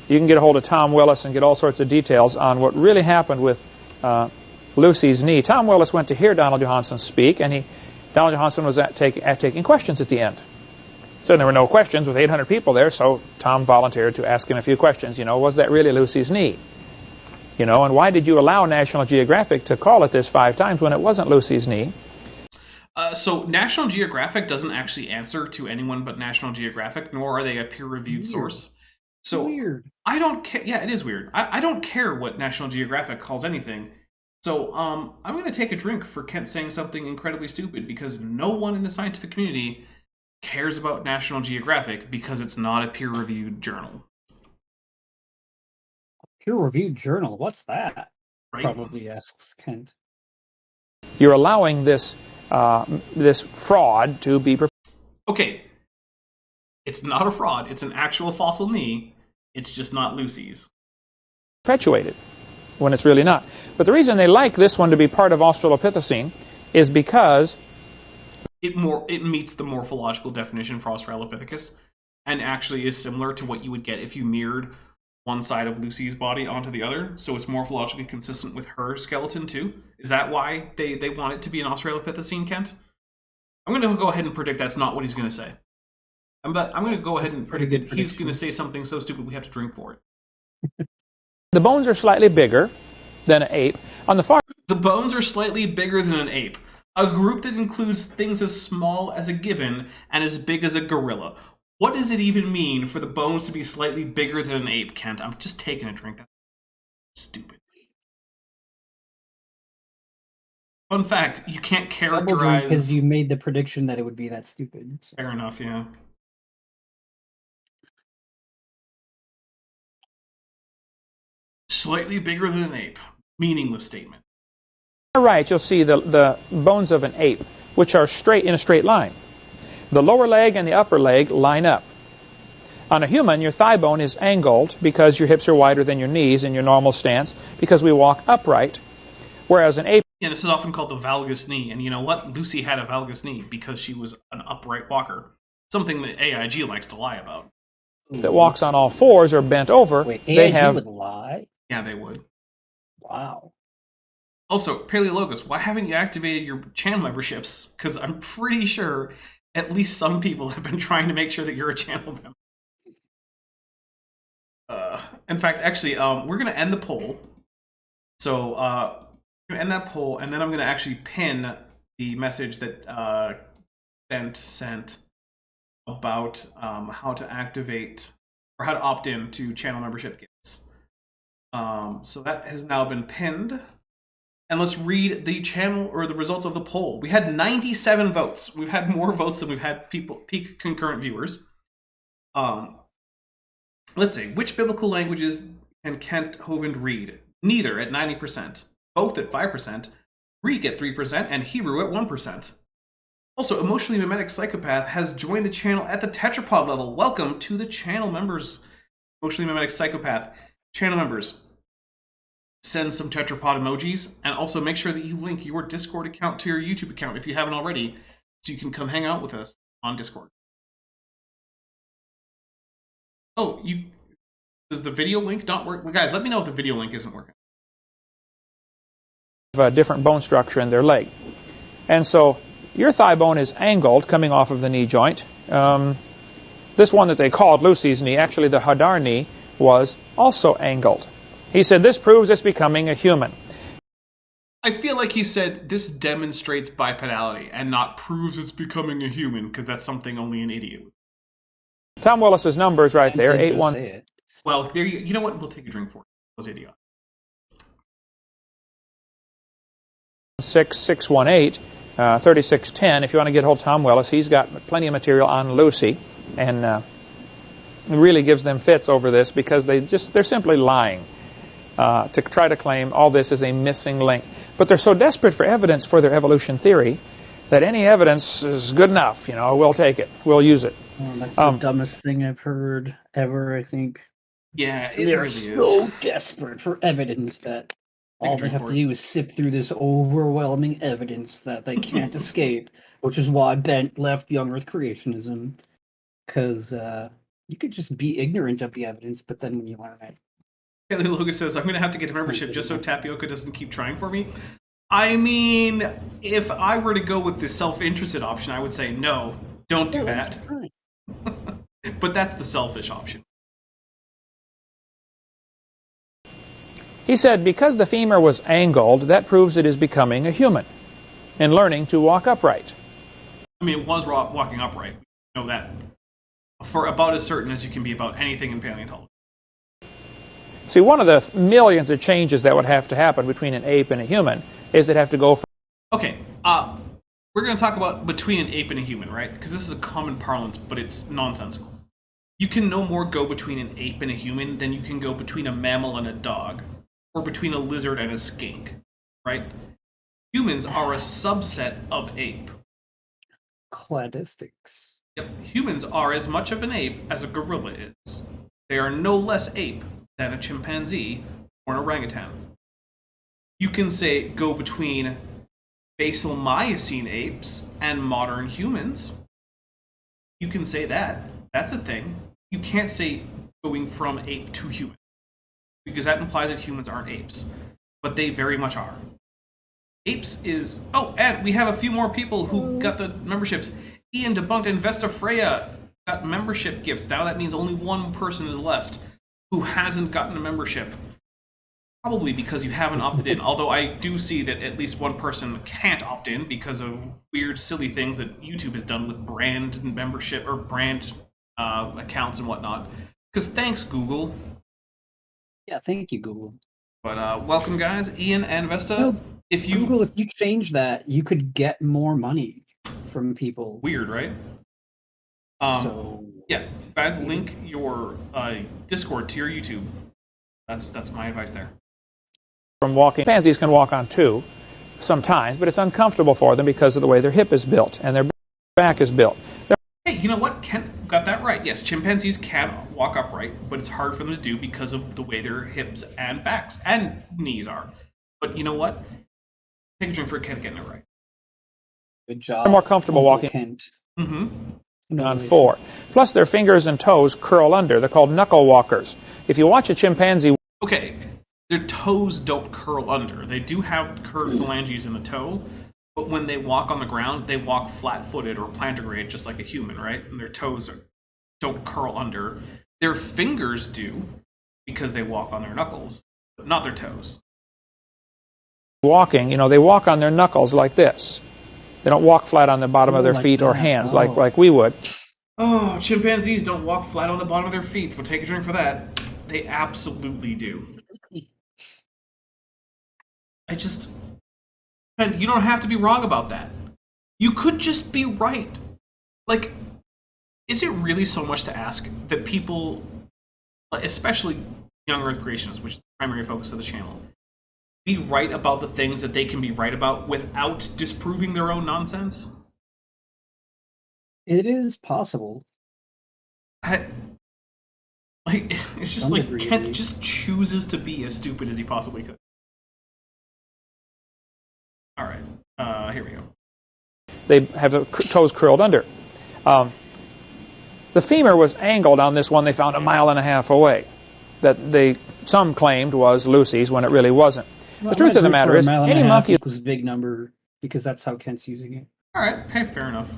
You can get a hold of Tom Willis and get all sorts of details on what really happened with Lucy's knee. Tom Willis went to hear Donald Johanson speak, and Donald Johanson was taking questions at the end. So there were no questions with 800 people there, so Tom volunteered to ask him a few questions. You know, was that really Lucy's knee? You know, and why did you allow National Geographic to call it this 5 times when it wasn't Lucy's knee? So National Geographic doesn't actually answer to anyone but National Geographic, nor are they a peer-reviewed source. So Weird. I don't care. Yeah, it is weird. I don't care what National Geographic calls anything. So I'm going to take a drink for Kent saying something incredibly stupid, because no one in the scientific community cares about National Geographic because it's not a peer-reviewed journal. Peer-reviewed journal. What's that? Right? Probably asks Kent. You're allowing this this fraud to be Okay. It's not a fraud. It's an actual fossil knee. It's just not Lucy's. perpetuated when it's really not. But the reason they like this one to be part of Australopithecine is because It meets the morphological definition for Australopithecus, and actually is similar to what you would get if you mirrored one side of Lucy's body onto the other, so it's morphologically consistent with her skeleton too. Is that why they want it to be an Australopithecine, Kent? I'm going to go ahead and predict that's not what he's going to say. But I'm going to go ahead and predict that he's going to say something so stupid we have to drink for it. the bones are slightly bigger than an ape. On the far The bones are slightly bigger than an ape, a group that includes things as small as a gibbon and as big as a gorilla. What does it even mean for the bones to be slightly bigger than an ape, Kent? I'm just taking a drink. That's stupid. Fun fact, you can't characterize... Because you made the prediction that it would be that stupid. So. Fair enough, yeah. Slightly bigger than an ape. Meaningless statement. right, you'll see the bones of an ape, which are straight in a straight line. The lower leg and the upper leg line up. On a human, your thigh bone is angled because your hips are wider than your knees in your normal stance, because we walk upright, whereas an ape... Yeah, this is often called the valgus knee, and you know what? Lucy had a valgus knee because she was an upright walker. Something that AIG likes to lie about. that walks on all fours or bent over, Wait, they AIG have... would lie? Yeah, they would. Wow. Also, Paleologos, why haven't you activated your channel memberships? Because I'm pretty sure at least some people have been trying to make sure that you're a channel member. In fact, actually, we're going to end the poll. So, we're going to end that poll, and then I'm going to actually pin the message that Bent sent about how to activate, or how to opt in to channel membership gifts. So that has now been pinned. And let's read the channel, or the results of the poll. We had 97 votes. We've had more votes than we've had peak concurrent viewers. Let's see. Which biblical languages can Kent Hovind read? Neither at 90%. Both at 5%. Greek at 3%. And Hebrew at 1%. Also, Emotionally Mimetic Psychopath has joined the channel at the tetrapod level. Welcome to the channel members. Emotionally Mimetic Psychopath. Channel members, send some tetrapod emojis, and also make sure that you link your Discord account to your YouTube account if you haven't already, so you can come hang out with us on Discord. Oh, does the video link not work? Well, guys, let me know if the video link isn't working. A different bone structure in their leg. And so your thigh bone is angled coming off of the knee joint. This one that they called Lucy's knee, actually the Hadar knee, was also angled. He said, this proves it's becoming a human. I feel like he said, this demonstrates bipedality and not proves it's becoming a human, because that's something only an idiot would. Tom Willis's numbers right there, 81. Well, there you know what? We'll take a drink for it. Those idiots. 6618, 3610. If you want to get hold of Tom Willis, he's got plenty of material on Lucy, and it really gives them fits over this because they're simply lying to try to claim all this is a missing link. But they're so desperate for evidence for their evolution theory that any evidence is good enough. You know, we'll take it. We'll use it. That's the dumbest thing I've heard ever, I think. Yeah, it They're really so is. desperate for evidence that all they drink have for to it. do is sift through this overwhelming evidence that they can't escape, which is why Bent left young Earth creationism, because you could just be ignorant of the evidence, but then when you learn it, Haley Logan says, I'm going to have to get a membership just so Tapioca doesn't keep trying for me. I mean, if I were to go with the self-interested option, I would say no, don't do that. But that's the selfish option. He said, because the femur was angled, that proves it is becoming a human and learning to walk upright. I mean, it was walking upright. We know that. For about as certain as you can be about anything in paleontology. See, one of the millions of changes that would have to happen between an ape and a human is it'd have to go from... Okay, we're going to talk about between an ape and a human, right? Because this is a common parlance, but it's nonsensical. You can no more go between an ape and a human than you can go between a mammal and a dog, or between a lizard and a skink, right? Humans are a subset of ape. cladistics. Yep, humans are as much of an ape as a gorilla is. They are no less ape than a chimpanzee or an orangutan. You can say go between basal Miocene apes and modern humans. You can say that. That's a thing. You can't say going from ape to human, because that implies that humans aren't apes. But they very much are. Apes is... Oh, and we have a few more people who got the memberships. Ian Debunked and Vesta Freya got membership gifts. Now that means only one person is left who hasn't gotten a membership. Probably because you haven't opted in. Although I do see that at least one person can't opt in because of weird, silly things that YouTube has done with brand membership or brand accounts and whatnot. Because thanks, Google. Yeah, thank you, Google. But welcome, guys. Ian and Vesta. No, If you Google, if you change that, you could get more money from people. weird, right? So Yeah, guys, link your Discord to your YouTube. That's my advice there. From walking. Chimpanzees can walk on two sometimes, but it's uncomfortable for them because of the way their hip is built and their back is built. Hey, you know what? Kent got that right. Yes, chimpanzees can walk upright, but it's hard for them to do because of the way their hips and backs and knees are. But you know what? Take a drink for Kent getting it right. good job. They're more comfortable Uncle walking Kent. Mm-hmm. on four. Plus, their fingers and toes curl under. They're called knuckle walkers. If you watch a chimpanzee... Okay, their toes don't curl under. They do have curved phalanges in the toe, but when they walk on the ground, they walk flat-footed or plantigrade, just like a human, right? And their toes don't curl under. Their fingers do, because they walk on their knuckles, but not their toes. walking, they walk on their knuckles like this. They don't walk flat on the bottom of their like feet or that. hands Oh. like we would. Oh, chimpanzees don't walk flat on the bottom of their feet. We'll take a drink for that. They absolutely do. And you don't have to be wrong about that. You could just be right. Like, is it really so much to ask that people, especially young Earth creationists, which is the primary focus of the channel, be right about the things that they can be right about without disproving their own nonsense? It is possible. It's just Some like degree, at Kent least. just chooses to be as stupid as he possibly could. All right, here we go. They have the toes curled under. The femur was angled on this one they found 1.5 miles away, that some claimed was Lucy's when it really wasn't. The truth of the matter is, any monkey equals big number because that's how Kent's using it. All right, hey, fair enough.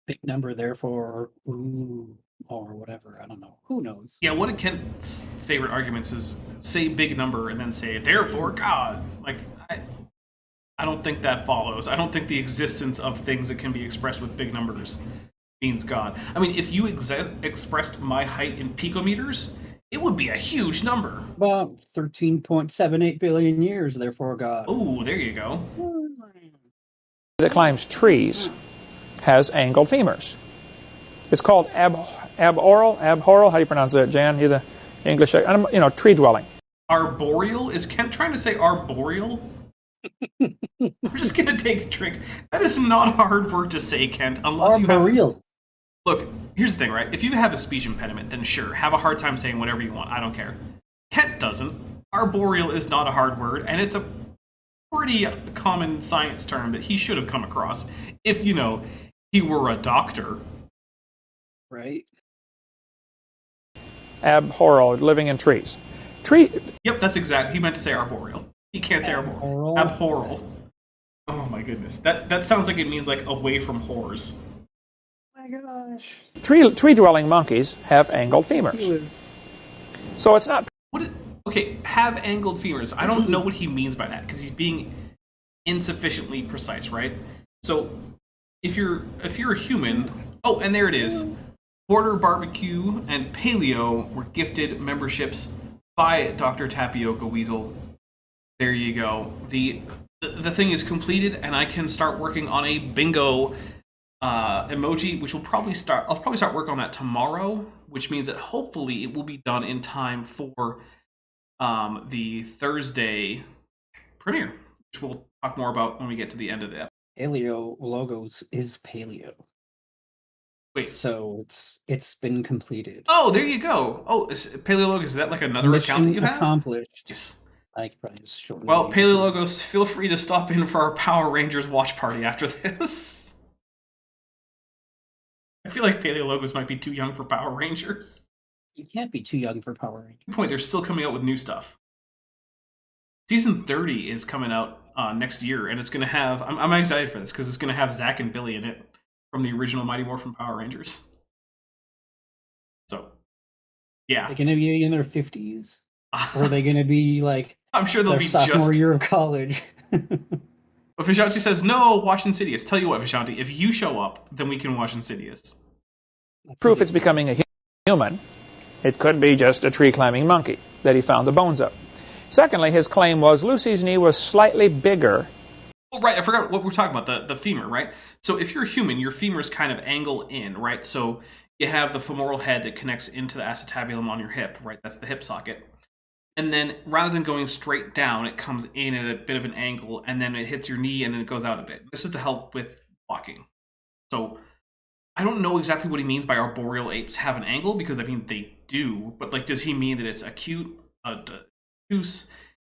Big number, therefore, ooh, or whatever. I don't know. Who knows? Yeah, one of Kent's favorite arguments is say big number and then say therefore God. Like, I don't think that follows. I don't think the existence of things that can be expressed with big numbers means God. I mean, if you expressed my height in picometers, it would be a huge number. Well, 13.78 billion years, therefore God. Oh, there you go. that climbs trees has angled femurs. It's called arboreal. How do you pronounce that, Jan? You're the English, tree dwelling. Arboreal? Is Kent trying to say arboreal? I'm just gonna take a drink. That is not a hard word to say, Kent, unless you have... Arboreal. Look, here's the thing, right? If you have a speech impediment, then sure, have a hard time saying whatever you want. I don't care. Kent doesn't. Arboreal is not a hard word, and it's a pretty common science term that he should have come across if, you know, he were a doctor. Right. Abhorral, living in trees. Yep, that's exactly. He meant to say arboreal. He can't say arboreal. Abhorral. Oh my goodness. That sounds like it means like away from whores. Oh my gosh. Tree-dwelling monkeys have angled femurs. So it's not... Okay, have angled femurs. I don't know what he means by that, because he's being insufficiently precise, right? So, if you're a human... Oh, and there it is. Border Barbecue and Paleo were gifted memberships by Dr. Tapioca Weasel. There you go. The thing is completed, and I can start working on a bingo emoji, which will probably start... I'll probably start working on that tomorrow, which means that hopefully it will be done in time for the Thursday premiere, which we'll talk more about when we get to the end of the episode. Paleo logos is paleo. Wait. So it's been completed. Oh, there you go. Oh, Paleo logos, is that like another account that you have? Accomplished. Yes. I could probably just shorten Well, it. Paleo logos, feel free to stop in for our Power Rangers watch party after this. I feel like Paleo logos might be too young for Power Rangers. You can't be too young for Power Rangers. Good point, they're still coming out with new stuff. Season 30 is coming out next year, and it's going to have... I'm excited for this, because it's going to have Zach and Billy in it from the original Mighty Morphin Power Rangers. So, yeah. They're going to be in their 50s? Or are they going to be, like, I'm sure they'll their be sophomore just... year of college? But Vishanti says, no, watch Insidious. Tell you what, Vishanti, if you show up, then we can watch Insidious. Proof it's becoming a human. It could be just a tree-climbing monkey that he found the bones of. Secondly, his claim was Lucy's knee was slightly bigger. Oh, right, I forgot what we're talking about, the femur, right? So if you're a human, your femurs kind of angle in, right? So you have the femoral head that connects into the acetabulum on your hip, right? That's the hip socket. And then rather than going straight down, it comes in at a bit of an angle, and then it hits your knee, and then it goes out a bit. This is to help with walking. So I don't know exactly what he means by arboreal apes have an angle, because, I mean, they do. But, like, does he mean that it's acute, obtuse?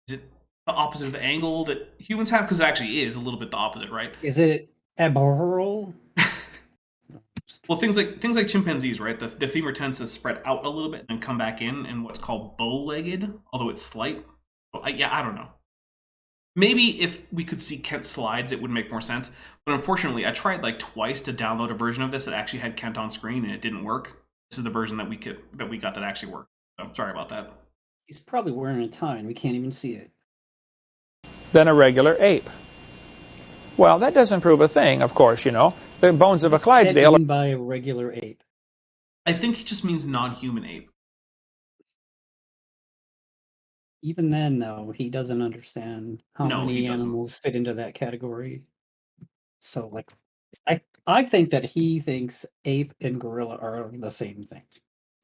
Is it the opposite of the angle that humans have? Because it actually is a little bit the opposite, right? Is it abhorral? Well, things like chimpanzees, right? The femur tends to spread out a little bit and come back in what's called bow-legged, although it's slight. So, I don't know. Maybe if we could see Kent slides, it would make more sense. But unfortunately, I tried like twice to download a version of this that actually had Kent on screen, and it didn't work. This is the version that we got that actually worked. So sorry about that. He's probably wearing a tie, and we can't even see it. Than a regular ape. Well, that doesn't prove a thing, of course, you know. The bones of a Clydesdale... by a regular ape. I think he just means non-human ape. Even then, though, he doesn't understand how many animals fit into that category. So, like, I think that he thinks ape and gorilla are the same thing.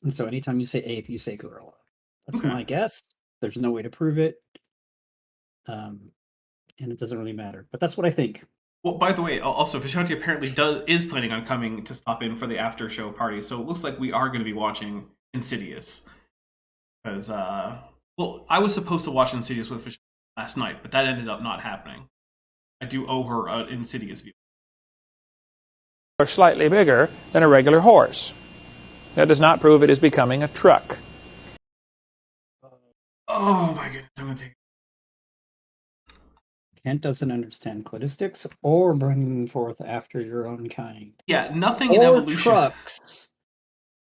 And so anytime you say ape, you say gorilla. That's my guess. There's no way to prove it. And it doesn't really matter. But that's what I think. Well, by the way, also, Vishanti apparently is planning on coming to stop in for the after show party, so it looks like we are going to be watching Insidious. Because, well, I was supposed to watch Insidious with Vishanti last night, but that ended up not happening. I do owe her an Insidious view. Are slightly bigger than a regular horse. That does not prove it is becoming a truck. Oh my goodness, I'm going to take it. Kent doesn't understand cladistics or bringing forth after your own kind. Yeah, nothing in or evolution. Trucks.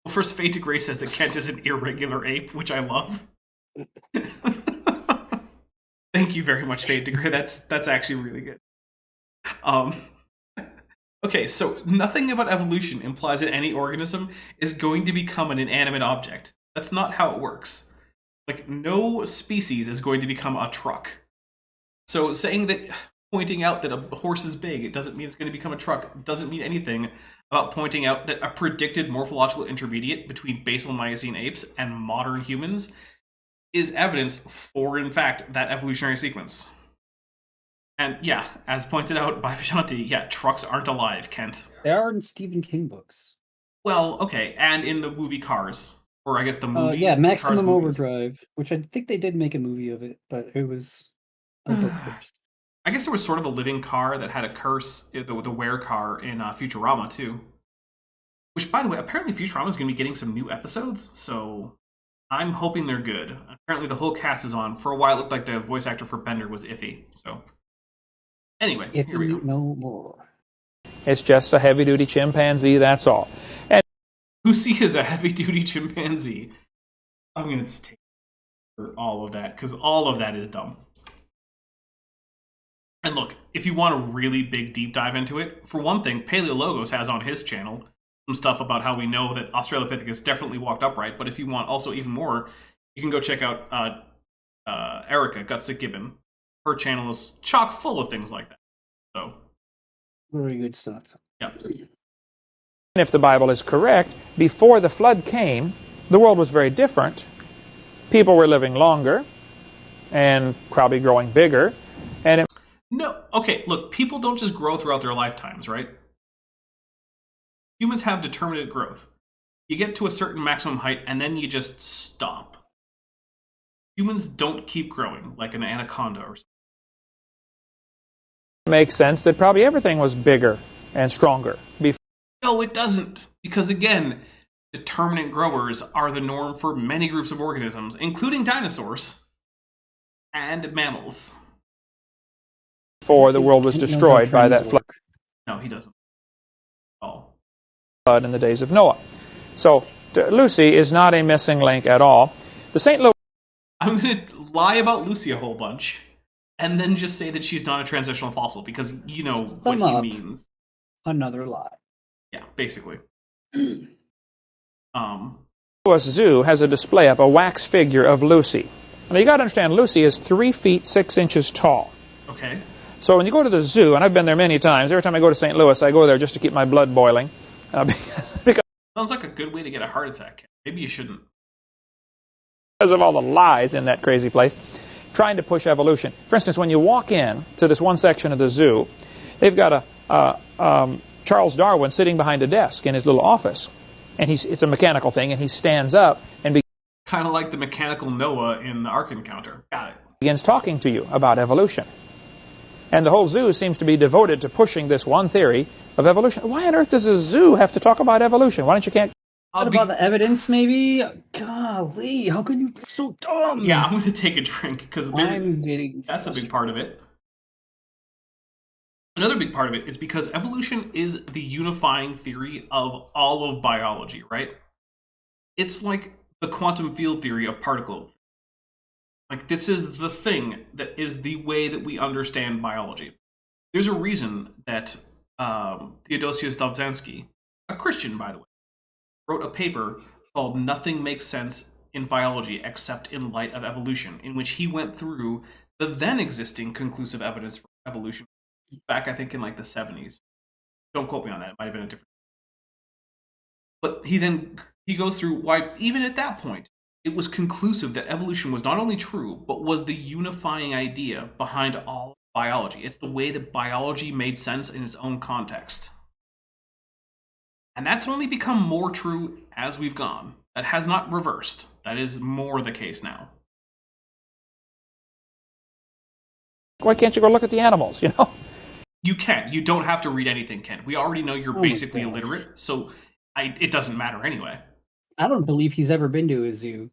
Well, first, Fate to Grace says that Kent is an irregular ape, which I love. Thank you very much, Fate to Grace. That's actually really good. Okay, so nothing about evolution implies that any organism is going to become an inanimate object. That's not how it works. Like, no species is going to become a truck. So saying that, pointing out that a horse is big, it doesn't mean it's going to become a truck, doesn't mean anything about pointing out that a predicted morphological intermediate between basal Miocene apes and modern humans is evidence for, in fact, that evolutionary sequence. And yeah, as pointed out by Vishanti, yeah, trucks aren't alive, Kent. They are in Stephen King books. Well, okay, and in the movie Cars, or I guess the movies. Yeah, Cars Maximum movies. Overdrive, which I think they did make a movie of it, but it was a book first. I guess there was sort of a living car that had a curse, the were car in Futurama too. Which, by the way, apparently Futurama is going to be getting some new episodes, so I'm hoping they're good. Apparently the whole cast is on. For a while, it looked like the voice actor for Bender was iffy. So, anyway, If here we you go. know more. It's just a heavy-duty chimpanzee, that's all. And Lucy is a heavy-duty chimpanzee. I'm going to just take for all of that, because all of that is dumb. And look, if you want a really big deep dive into it, for one thing, Paleologos has on his channel some stuff about how we know that Australopithecus definitely walked upright, but if you want also even more, you can go check out Erica Gutsick Gibbon. Her channel is chock full of things like that. So, Very good stuff. yeah. if the Bible is correct, before the flood came, the world was very different. People were living longer and probably growing bigger. And No, okay, look, people don't just grow throughout their lifetimes, right? Humans have determinate growth. You get to a certain maximum height, and then you just stop. Humans don't keep growing, like an anaconda or something. it makes sense that probably everything was bigger and stronger before. No, it doesn't. Because again, determinate growers are the norm for many groups of organisms, including dinosaurs and mammals. The world was destroyed by that flood No, he doesn't. Oh. in the days of Noah. So Lucy is not a missing link at all. The St. Louis I'm going to lie about Lucy a whole bunch, and then just say that she's not a transitional fossil, because you know Sum what up. he means. Another lie. Yeah, basically. Zoo has a display of a wax figure of Lucy. Now you got to understand, Lucy is 3 feet 6 inches tall. Okay. So when you go to the zoo, and I've been there many times, every time I go to St. Louis, I go there just to keep my blood boiling. Because Sounds like a good way to get a heart attack. Maybe you shouldn't. of all the lies in that crazy place, trying to push evolution. For instance, when you walk in to this one section of the zoo, they've got Charles Darwin sitting behind a desk in his little office. And it's a mechanical thing, and he stands up and Kind of like the mechanical Noah in the Ark Encounter. Got it. begins talking to you about evolution. And the whole zoo seems to be devoted to pushing this one theory of evolution. Why on earth does a zoo have to talk about evolution? Why don't you can't? What about the evidence, maybe? Golly, how can you be so dumb? Yeah, I'm going to take a drink, because I'm getting... that's a big part of it. Another big part of it is because evolution is the unifying theory of all of biology, right? It's like the quantum field theory of particle. Like, this is the thing that is the way that we understand biology. There's a reason that Theodosius Dobzhansky, a Christian, by the way, wrote a paper called Nothing Makes Sense in Biology Except in Light of Evolution, in which he went through the then existing conclusive evidence for evolution back, I think, in like the 70s. Don't quote me on that. It might have been a different. But he goes through why, even at that point, it was conclusive that evolution was not only true, but was the unifying idea behind all biology. It's the way that biology made sense in its own context. And that's only become more true as we've gone. That has not reversed. That is more the case now. Why can't you go look at the animals, you know? You can. You don't have to read anything, Ken. We already know you're Oh my basically gosh. illiterate, so it doesn't matter anyway. I don't believe he's ever been to a zoo.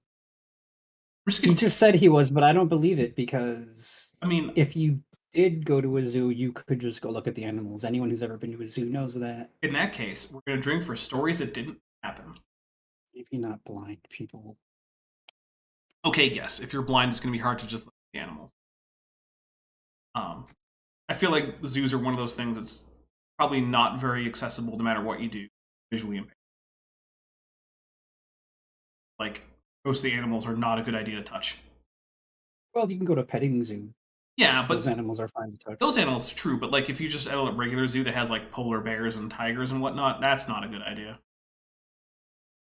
Risk He is just said he was, but I don't believe it, because I mean, if you did go to a zoo, you could just go look at the animals. Anyone who's ever been to a zoo knows that. in that case, we're going to drink for stories that didn't happen. Maybe not blind people. Okay, yes. If you're blind, it's going to be hard to just look at the animals. I feel like zoos are one of those things that's probably not very accessible no matter what you do visually impaired. Like, most of the animals are not a good idea to touch. Well, you can go to a petting zoo. Yeah, but Those animals are fine to touch. those animals are true, but like if you just at a regular zoo that has like polar bears and tigers and whatnot, that's not a good idea.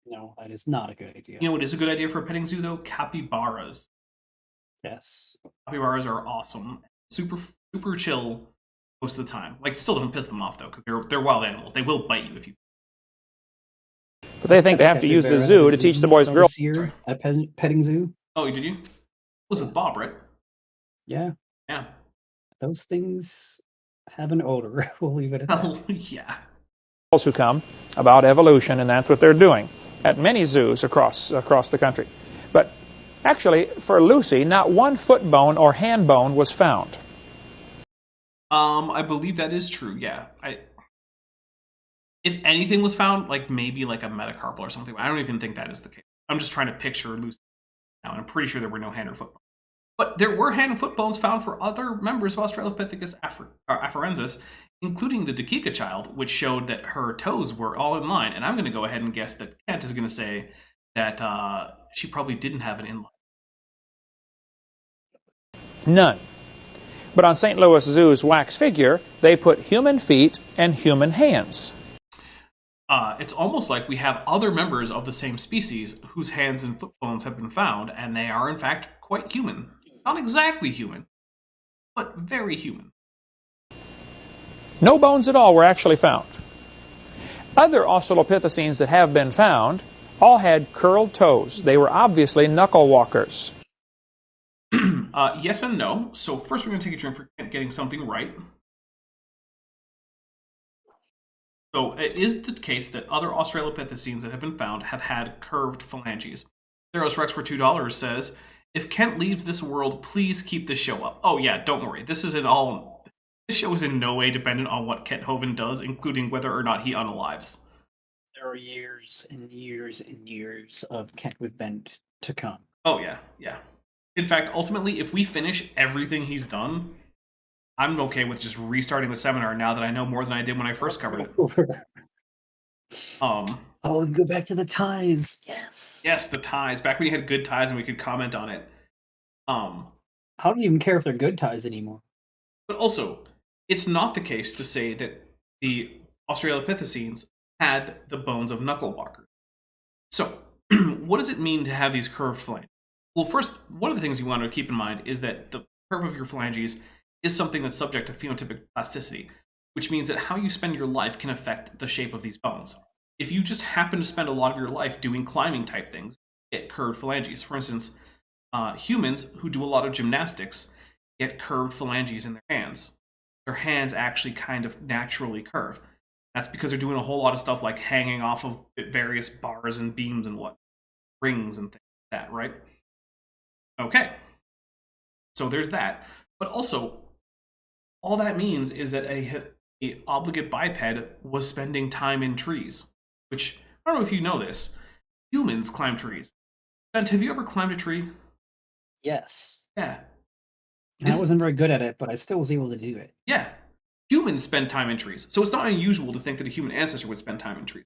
No, that is not a good idea. You know what is a good idea for a petting zoo though? Capybaras. Yes. Capybaras are awesome. Super chill most of the time. Like, still don't piss them off though, because they're wild animals. They will bite you if you. But they think they have to use the zoo to teach the boys and girls. Here at petting zoo. Oh, did you? It was with Bob, right? Yeah, Yeah. those things have an odor. We'll leave it at that. Oh, yeah. Who come about evolution, and that's what they're doing at many zoos across the country. But actually, for Lucy, not one foot bone or hand bone was found. I believe that is true. Yeah. If anything was found, like maybe like a metacarpal or something, I don't even think that is the case. I'm just trying to picture Lucy now, and I'm pretty sure there were no hand or foot bones. But there were hand and foot bones found for other members of Australopithecus afarensis, including the Dakika child, which showed that her toes were all in line. And I'm going to go ahead and guess that Kent is going to say that she probably didn't have an inline. None. But on St. Louis Zoo's wax figure, they put human feet and human hands. It's almost like we have other members of the same species whose hands and foot bones have been found, and they are in fact quite human. Not exactly human, but very human. No bones at all were actually found. Other Australopithecines that have been found all had curled toes. They were obviously knuckle walkers. Yes and no. So first we're going to take a drink for getting something right. So it is the case that other Australopithecines that have been found have had curved phalanges. Theros Rex for $2 says, if Kent leaves this world, please keep this show up. Oh yeah, don't worry. This show is in no way dependent on what Kent Hovind does, including whether or not he unalives. There are years and years and years of Kent with Bent to come. Oh yeah, yeah. In fact, ultimately, if we finish everything he's done, I'm okay with just restarting the seminar now that I know more than I did when I first covered it. Oh, we go back to the ties. Yes. Yes, the ties. Back when you had good ties and we could comment on it. I don't even care if they're good ties anymore. But also, it's not the case to say that the Australopithecines had the bones of knuckle walkers. So, what does it mean to have these curved phalanges? Well, first, one of the things you want to keep in mind is that the curve of your phalanges is something that's subject to phenotypic plasticity, which means that how you spend your life can affect the shape of these bones. If you just happen to spend a lot of your life doing climbing type things, get curved phalanges. For instance, humans who do a lot of gymnastics get curved phalanges in their hands. Their hands actually kind of naturally curve. That's because they're doing a whole lot of stuff like hanging off of various bars and beams and rings and things like that, right? Okay. So there's that. But also, all that means is that a obligate biped was spending time in trees, which, I don't know if you know this, humans climb trees. Bent, have you ever climbed a tree? Yes. Yeah. And I wasn't very good at it, but I still was able to do it. Yeah. Humans spend time in trees. So it's not unusual to think that a human ancestor would spend time in trees.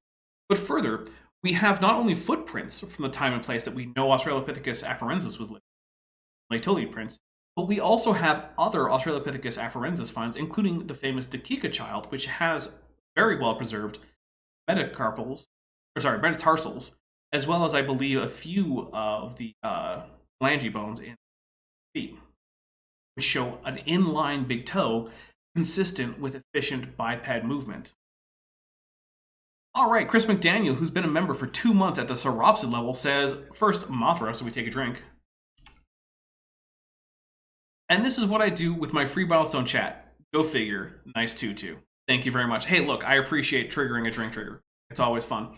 But further, we have not only footprints from the time and place that we know Australopithecus afarensis was living, Laetoli prints, but we also have other Australopithecus afarensis finds, including the famous Dakika child, which has very well preserved metatarsals, as well as, I believe, a few of the phalange bones in feet, which show an inline big toe consistent with efficient biped movement. All right, Chris McDaniel, who's been a member for 2 months at the Sauropsid level, says, first, Mothra, so we take a drink. And this is what I do with my free milestone chat. Go figure. Nice Tutu. Thank you very much. Hey, look, I appreciate triggering a drink trigger. It's always fun.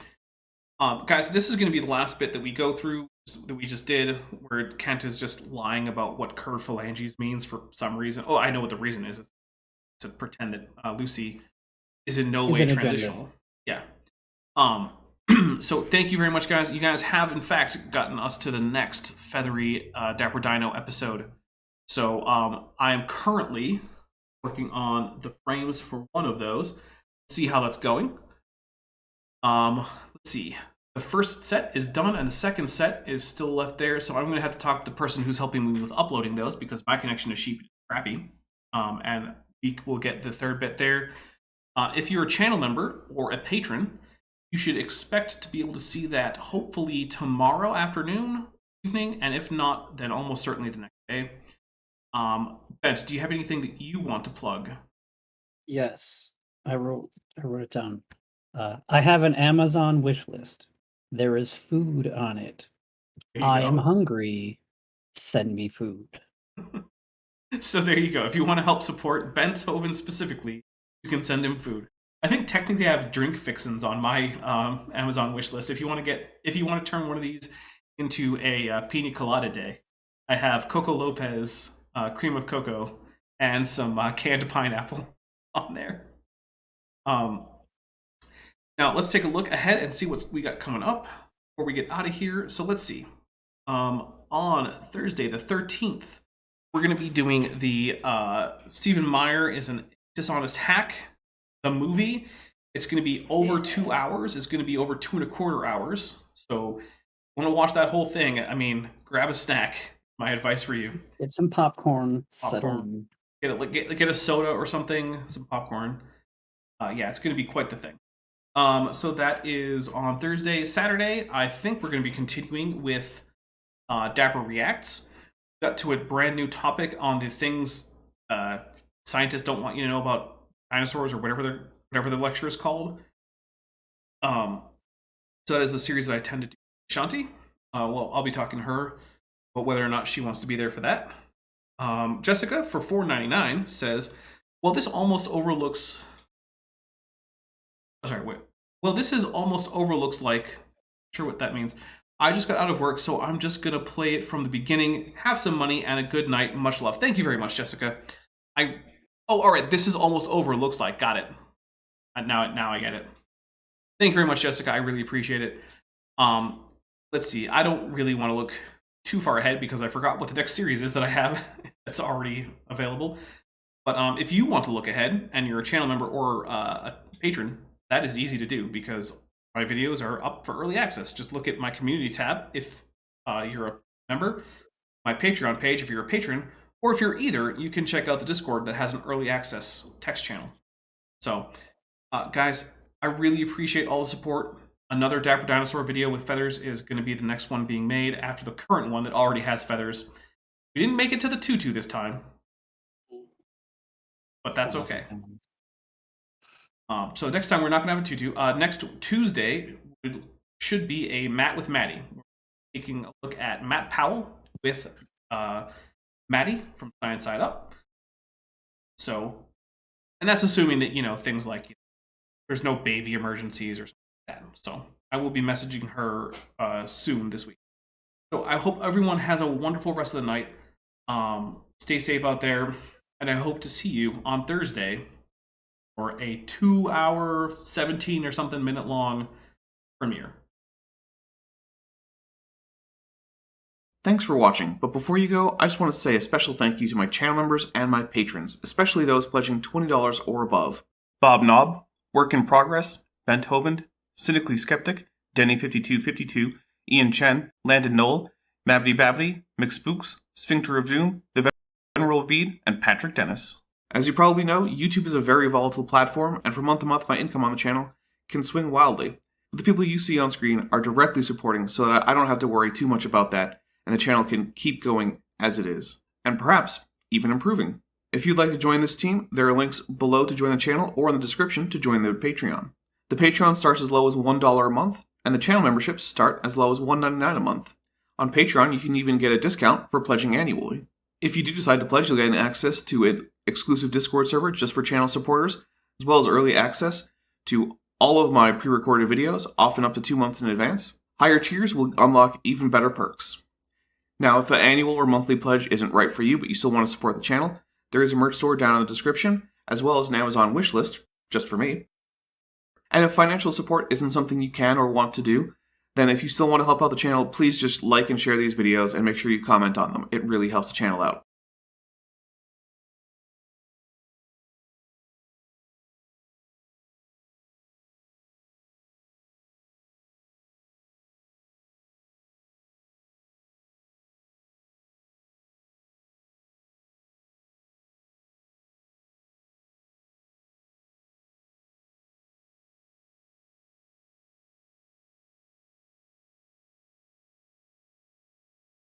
Guys, this is going to be the last bit that we go through, that we just did, where Kent is just lying about what curved phalanges means for some reason. Oh, I know what the reason is. It's to pretend that Lucy is in no way transitional. Yeah. So thank you very much, guys. You guys have, in fact, gotten us to the next Feathery Dapper Dino episode. So I am currently working on the frames for one of those. Let's see how that's going. Let's see. The first set is done, and the second set is still left there. So I'm going to have to talk to the person who's helping me with uploading those, because my connection to Sheep is crappy. And we will get the third bit there. If you're a channel member or a patron, you should expect to be able to see that hopefully tomorrow afternoon, evening, and if not, then almost certainly the next day. Bent, do you have anything that you want to plug? Yes, I wrote it down. I have an Amazon wish list. There is food on it. There you I go. am hungry. Send me food. So there you go. If you want to help support Hovind specifically, you can send him food. I think technically I have drink fixins on my Amazon wish list. If you want to turn one of these into a pina colada day, I have Coco Lopez cream of cocoa and some canned pineapple on there. Now let's take a look ahead and see what we got coming up before we get out of here. So let's see. On Thursday the 13th, we're going to be doing the Stephen Meyer is a Dishonest Hack, the movie. It's going to be over 2 hours. It's going to be over 2.25 hours. So want to watch that whole thing? I mean, grab a snack. My advice for you. Get some popcorn. Settle in. Get a soda or something, some popcorn. Yeah, it's going to be quite the thing. So that is on Thursday. Saturday, I think we're going to be continuing with Dapper Reacts. Got to a brand new topic on the things scientists don't want you to know about dinosaurs or whatever the lecture is called. So that is the series that I tend to do. Shanti, well, I'll be talking to her about whether or not she wants to be there for that. Jessica, for $4.99, says, well, this almost overlooks... Oh, sorry, wait. Well, this is almost overlooks like... I'm sure what that means. I just got out of work, so I'm just going to play it from the beginning. Have some money and a good night. Much love. Thank you very much, Jessica. Oh, all right. This is almost over, looks like. Got it. Now I get it. Thank you very much, Jessica. I really appreciate it. Let's see. I don't really want to look too far ahead because I forgot what the next series is that I have that's already available. But if you want to look ahead and you're a channel member or a patron, that is easy to do because my videos are up for early access. Just look at my community tab if you're a member, my Patreon page if you're a patron, or if you're either, you can check out the Discord that has an early access text channel. So, guys, I really appreciate all the support. Another Dapper Dinosaur video with feathers is going to be the next one being made after the current one that already has feathers. We didn't make it to the Tutu this time, but that's okay. So next time we're not going to have a Tutu. Next Tuesday should be a Matt with Maddie. We're taking a look at Matt Powell with Maddie from Science Side Up. So, and that's assuming that, things like there's no baby emergencies or something like that. So I will be messaging her soon this week. So I hope everyone has a wonderful rest of the night. Stay safe out there, and I hope to see you on Thursday for a 2-hour, 17 or something minute long premiere. Thanks for watching, but before you go, I just want to say a special thank you to my channel members and my patrons, especially those pledging $20 or above. Bob Knob, Work in Progress, Bent Hovind, Cynically Skeptic, Denny5252, Ian Chen, Landon Knoll, Mabbity Babbity, McSpooks, Sphincter of Doom, The Venerable Bede, and Patrick Dennis. As you probably know, YouTube is a very volatile platform, and from month to month my income on the channel can swing wildly. But the people you see on screen are directly supporting so that I don't have to worry too much about that, and the channel can keep going as it is, and perhaps even improving. If you'd like to join this team, there are links below to join the channel or in the description to join the Patreon. The Patreon starts as low as $1 a month, and the channel memberships start as low as $1.99 a month. On Patreon, you can even get a discount for pledging annually. If you do decide to pledge, you'll get access to an exclusive Discord server just for channel supporters, as well as early access to all of my pre-recorded videos, often up to 2 months in advance. Higher tiers will unlock even better perks. Now, if an annual or monthly pledge isn't right for you, but you still want to support the channel, there is a merch store down in the description, as well as an Amazon wish list, just for me. And if financial support isn't something you can or want to do, then if you still want to help out the channel, please just like and share these videos and make sure you comment on them. It really helps the channel out.